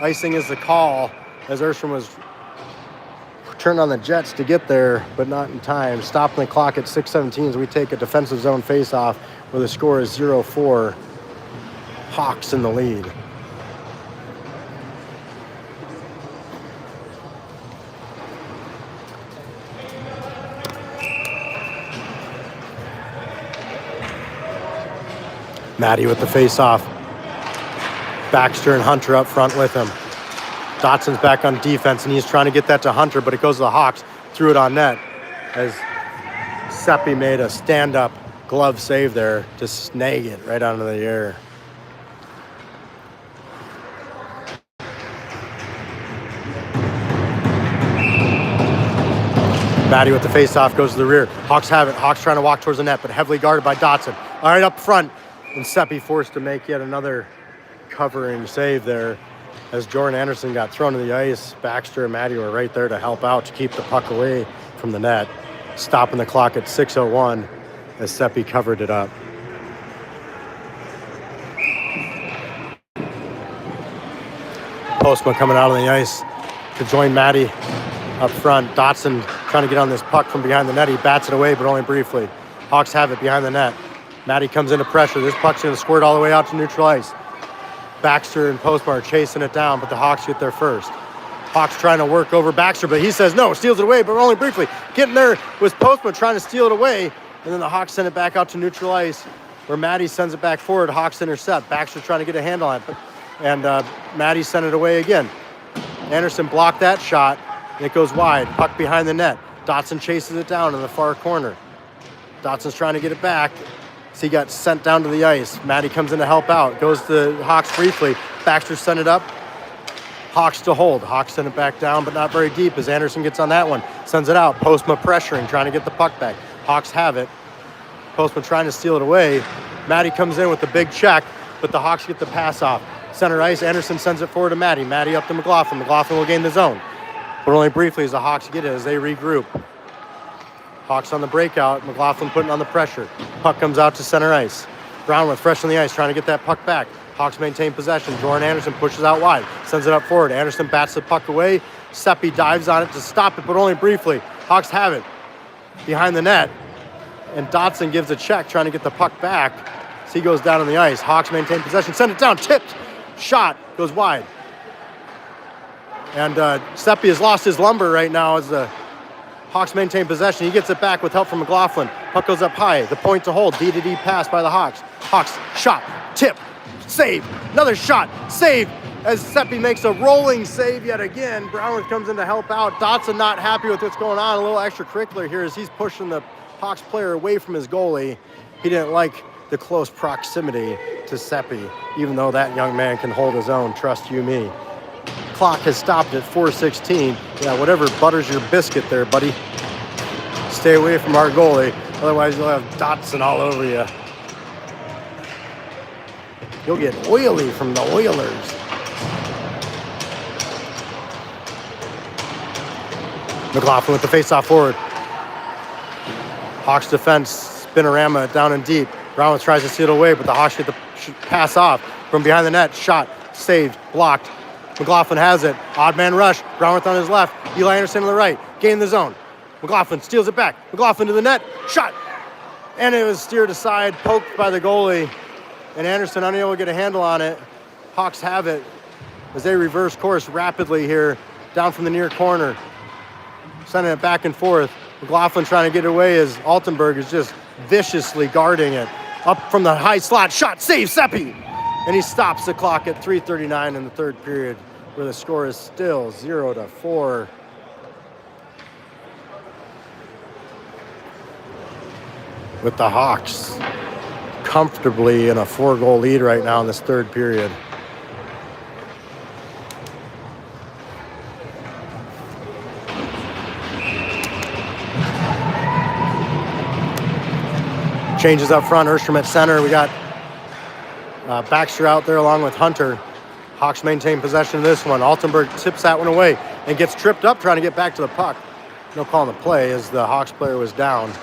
Icing is the call, as Erstrom was turned on the jets to get there, but not in time. Stopping the clock at 6:17 as we take a defensive zone face-off where the score is 0-4. Hawks in the lead. Maddie with the face-off. Baxter and Hunter up front with him. Dotson's back on defense, and he's trying to get that to Hunter, but it goes to the Hawks. Threw it on net as Seppi made a stand-up glove save there to snag it right onto the air. Maddie with the face-off goes to the rear. Hawks have it. Hawks trying to walk towards the net, but heavily guarded by Dotson. All right, up front. And Seppi forced to make yet another covering save there as Jordan Anderson got thrown to the ice. Baxter and Maddie were right there to help out to keep the puck away from the net. Stopping the clock at 6:01 as Seppi covered it up. Postma coming out on the ice to join Maddie up front. Dotson trying to get on this puck from behind the net. He bats it away, but only briefly. Hawks have it behind the net. Maddie comes into pressure. This puck's going to squirt all the way out to neutral ice. Baxter and Postma are chasing it down, but the Hawks get there first. Hawks trying to work over Baxter, but he says no, steals it away, but only briefly. Getting there was Postma trying to steal it away, and then the Hawks send it back out to neutral ice, where Maddie sends it back forward. Hawks intercept. Baxter trying to get a handle on it, and Maddie sent it away again. Anderson blocked that shot, and it goes wide. Puck behind the net. Dotson chases it down in the far corner. Dotson's trying to get it back. So he got sent down to the ice. Maddie comes in to help out. Goes to the Hawks briefly. Baxter sent it up. Hawks to hold. Hawks send it back down, but not very deep as Anderson gets on that one. Sends it out. Postma pressuring, trying to get the puck back. Hawks have it. Postma trying to steal it away. Maddie comes in with the big check, but the Hawks get the pass off. Center ice, Anderson sends it forward to Maddie. Maddie up to McLaughlin. McLaughlin will gain the zone, but only briefly as the Hawks get it as they regroup. Hawks on the breakout. McLaughlin putting on the pressure. Puck comes out to center ice. Brown with fresh on the ice, trying to get that puck back. Hawks maintain possession. Jordan Anderson pushes out wide. Sends it up forward. Anderson bats the puck away. Seppi dives on it to stop it, but only briefly. Hawks have it behind the net. And Dotson gives a check, trying to get the puck back. So he goes down on the ice. Hawks maintain possession. Send it down. Tipped. Shot. Goes wide. And Seppi has lost his lumber right now as the Hawks maintain possession. He gets it back with help from McLaughlin. Puck goes up high. The point to hold. D-to-D pass by the Hawks. Hawks shot. Tip. Save. Another shot. Save. As Seppi makes a rolling save yet again. Brownworth comes in to help out. Dotson not happy with what's going on. A little extracurricular here as he's pushing the Hawks player away from his goalie. He didn't like the close proximity to Seppi, even though that young man can hold his own. Trust you me. Clock has stopped at 4:16. Yeah, whatever butters your biscuit there, buddy. Stay away from our goalie, otherwise you'll have Dotson all over you. You'll get oily from the Oilers. McLaughlin with the face-off forward. Hawks defense, spinorama down and deep. Brown tries to steal it away, but the Hawks get the pass off from behind the net. Shot, saved, blocked. McLaughlin has it. Odd man rush. Brownworth on his left. Eli Anderson on the right. Gain the zone. McLaughlin steals it back. McLaughlin to the net. Shot. And it was steered aside, poked by the goalie. And Anderson unable to get a handle on it. Hawks have it as they reverse course rapidly here down from the near corner. Sending it back and forth. McLaughlin trying to get away as Altenberg is just viciously guarding it. Up from the high slot. Shot. Save. Seppi. And he stops the clock at 3:39 in the third period, where the score is still 0-4. With the Hawks comfortably in a 4-goal lead right now in this third period. Changes up front. Erstrom at center. We got Baxter out there along with Hunter. Hawks maintain possession of this one. Altenberg tips that one away and gets tripped up trying to get back to the puck. No call on the play as the Hawks player was down.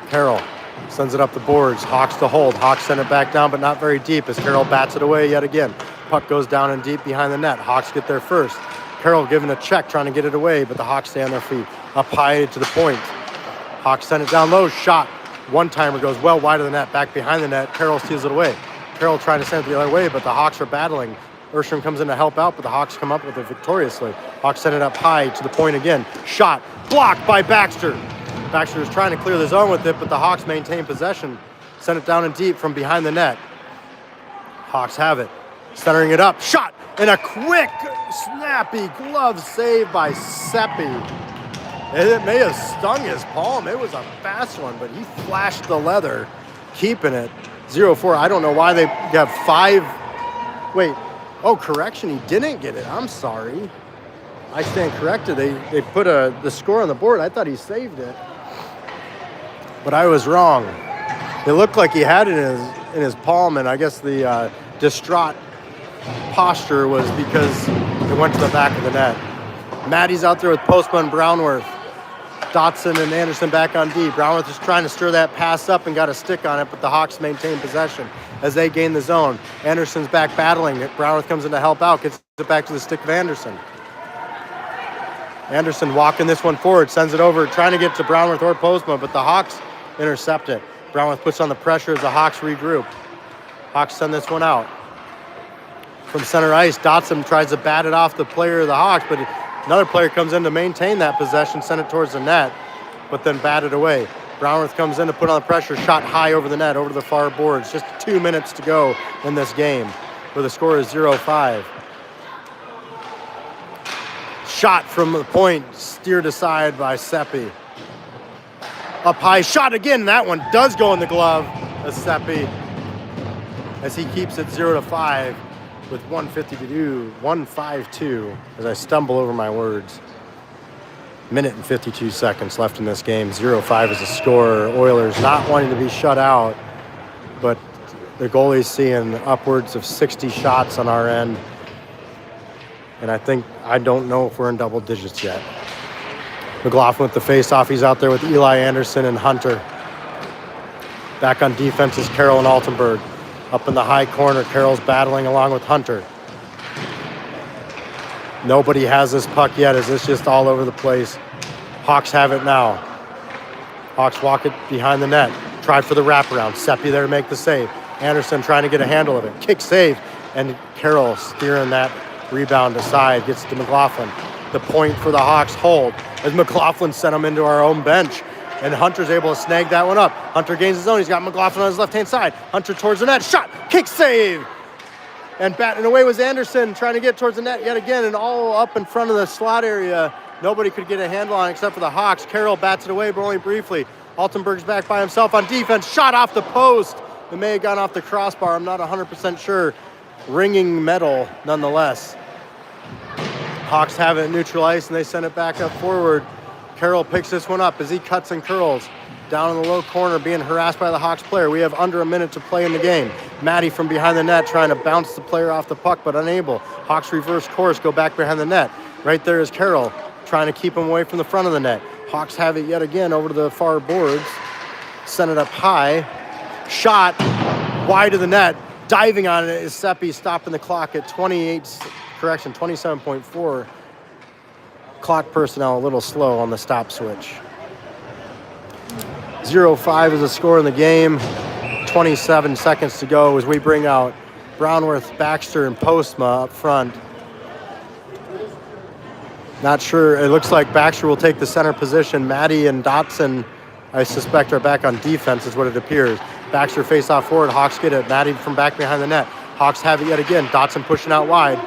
Carroll sends it up the boards. Hawks to hold. Hawks send it back down, but not very deep as Carroll bats it away yet again. Puck goes down and deep behind the net. Hawks get there first. Carroll giving a check, trying to get it away, but the Hawks stay on their feet. Up high to the point. Hawks send it down low. Shot. One-timer goes well wide of the net. Back behind the net. Carroll steals it away. Carroll trying to send it the other way, but the Hawks are battling. Erstrom comes in to help out, but the Hawks come up with it victoriously. Hawks send it up high to the point again. Shot. Blocked by Baxter. Baxter is trying to clear the zone with it, but the Hawks maintain possession. Send it down and deep from behind the net. Hawks have it. Centering it up. Shot. And a quick, snappy glove save by Seppi. It may have stung his palm. It was a fast one, but he flashed the leather, keeping it 0-4. I don't know why they have 5. Wait. Oh, correction. He didn't get it. I'm sorry. I stand corrected. They put the score on the board. I thought he saved it, but I was wrong. It looked like he had it in his palm, and I guess the distraught posture was because it went to the back of the net. Maddie's out there with Postma and Brownworth. Dotson and Anderson back on D. Brownworth is trying to stir that pass up and got a stick on it, but the Hawks maintain possession as they gain the zone. Anderson's back battling it. Brownworth comes in to help out, gets it back to the stick of Anderson. Anderson walking this one forward, sends it over, trying to get to Brownworth or Postma, but the Hawks intercept it. Brownworth puts on the pressure as the Hawks regroup. Hawks send this one out. From center ice, Dotson tries to bat it off the player of the Hawks, but another player comes in to maintain that possession, send it towards the net, but then bat it away. Brownworth comes in to put on the pressure, shot high over the net, over to the far boards. Just 2 minutes to go in this game, where the score is 0-5. Shot from the point, steered aside by Seppi. Up high, shot again. That one does go in the glove of Seppi as he keeps it 0-5 with 1:50 to do. 1-5-2 as I stumble over my words. Minute and 52 seconds left in this game. 0-5 is the score. Oilers not wanting to be shut out, but the goalie's seeing upwards of 60 shots on our end. And I don't know if we're in double digits yet. McLaughlin with the face-off. He's out there with Eli Anderson and Hunter. Back on defense is Carroll and Altenberg. Up in the high corner, Carroll's battling along with Hunter. Nobody has this puck yet as it's just all over the place. Hawks have it now. Hawks walk it behind the net. Try for the wraparound. Seppi there to make the save. Anderson trying to get a handle of it. Kick save. And Carroll steering that rebound aside. Gets to McLaughlin. The point for the Hawks hold as McLaughlin sent him into our own bench. And Hunter's able to snag that one up. Hunter gains his own. He's got McLaughlin on his left-hand side. Hunter towards the net. Shot. Kick save. And batting away was Anderson trying to get towards the net yet again. And all up in front of the slot area. Nobody could get a handle on it except for the Hawks. Carroll bats it away, but only briefly. Altenberg's back by himself on defense. Shot off the post. It may have gone off the crossbar. I'm not 100% sure. Ringing metal nonetheless. Hawks have it at neutral ice, and they send it back up forward. Carroll picks this one up as he cuts and curls. Down in the low corner, being harassed by the Hawks player. We have under a minute to play in the game. Maddie from behind the net trying to bounce the player off the puck, but unable. Hawks reverse course, go back behind the net. Right there is Carroll trying to keep him away from the front of the net. Hawks have it yet again over to the far boards. Send it up high. Shot wide of the net. Diving on it is Seppi, stopping the clock at 27.4. Clock personnel a little slow on the stop switch. 0-5 is the score in the game. 27 seconds to go as we bring out Brownworth, Baxter, and Postma up front. Not sure. It looks like Baxter will take the center position. Maddie and Dotson, I suspect, are back on defense is what it appears. Baxter face off forward. Hawks get it. Maddie from back behind the net. Hawks have it yet again. Dotson pushing out wide.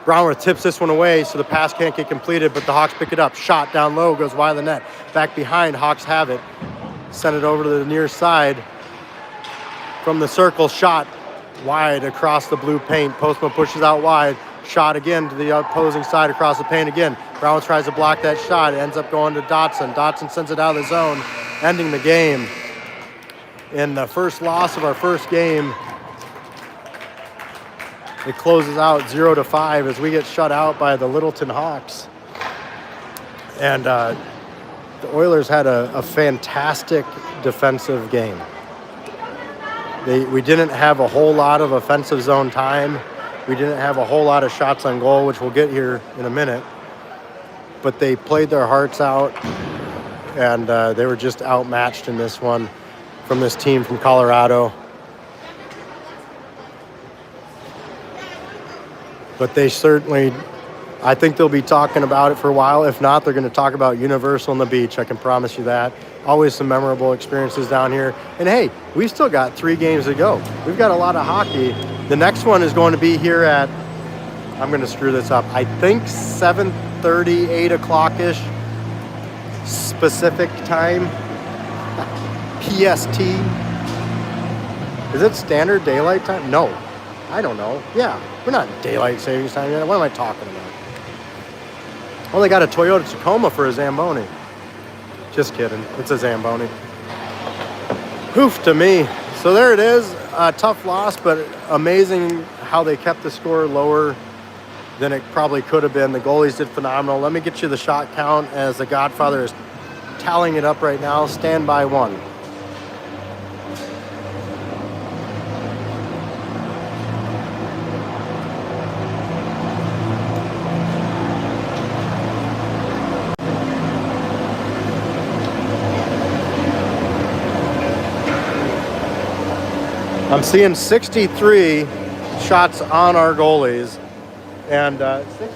Brownworth tips this one away, so the pass can't get completed, but the Hawks pick it up. Shot down low, goes wide of the net. Back behind, Hawks have it. Send it over to the near side. From the circle, shot wide across the blue paint. Postma pushes out wide. Shot again to the opposing side across the paint again. Brownworth tries to block that shot. It ends up going to Dotson. Dotson sends it out of the zone, ending the game. In the first loss of our first game, it closes out 0-5 as we get shut out by the Littleton Hawks. And the Oilers had a fantastic defensive game. We didn't have a whole lot of offensive zone time. We didn't have a whole lot of shots on goal, which we'll get here in a minute. But they played their hearts out, and they were just outmatched in this one from this team from Colorado. But they certainly, I think they'll be talking about it for a while. If not, they're going to talk about Universal on the beach. I can promise you that. Always some memorable experiences down here. And hey, we've still got 3 games to go. We've got a lot of hockey. The next one is going to be here at, I'm going to screw this up, I think 7:30, 8 o'clock-ish Pacific time. PST. Is it standard daylight time? No. I don't know. Yeah, we're not in daylight savings time yet. What am I talking about? Well, they got a Toyota Tacoma for a Zamboni. Just kidding. It's a Zamboni. Poof to me. So there it is. A tough loss, but amazing how they kept the score lower than it probably could have been. The goalies did phenomenal. Let me get you the shot count as the Godfather is tallying it up right now. Stand by 1. I'm seeing 63 shots on our goalies, and 60.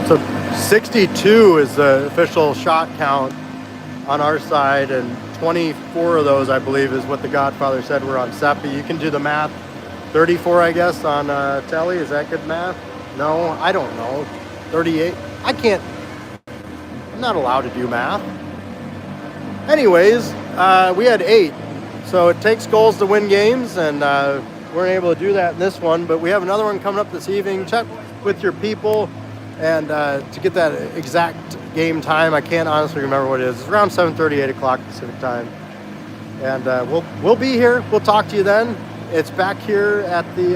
So 62 is the official shot count on our side, and 24 of those, I believe, is what the Godfather said were on Seppi. You can do the math. 34, I guess, on Telly. Is that good math? No, I don't know. 38. I can't. I'm not allowed to do math. Anyways, we had 8. So it takes goals to win games, and we weren't able to do that in this one. But we have another one coming up this evening. Check with your people, and to get that exact game time, I can't honestly remember what it is. It's around 7:30, 8 o'clock Pacific time. And we'll be here. We'll talk to you then. It's back here at the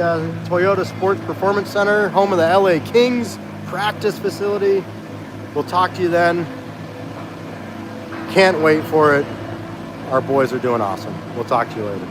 Toyota Sports Performance Center, home of the LA Kings practice facility. We'll talk to you then. Can't wait for it. Our boys are doing awesome. We'll talk to you later.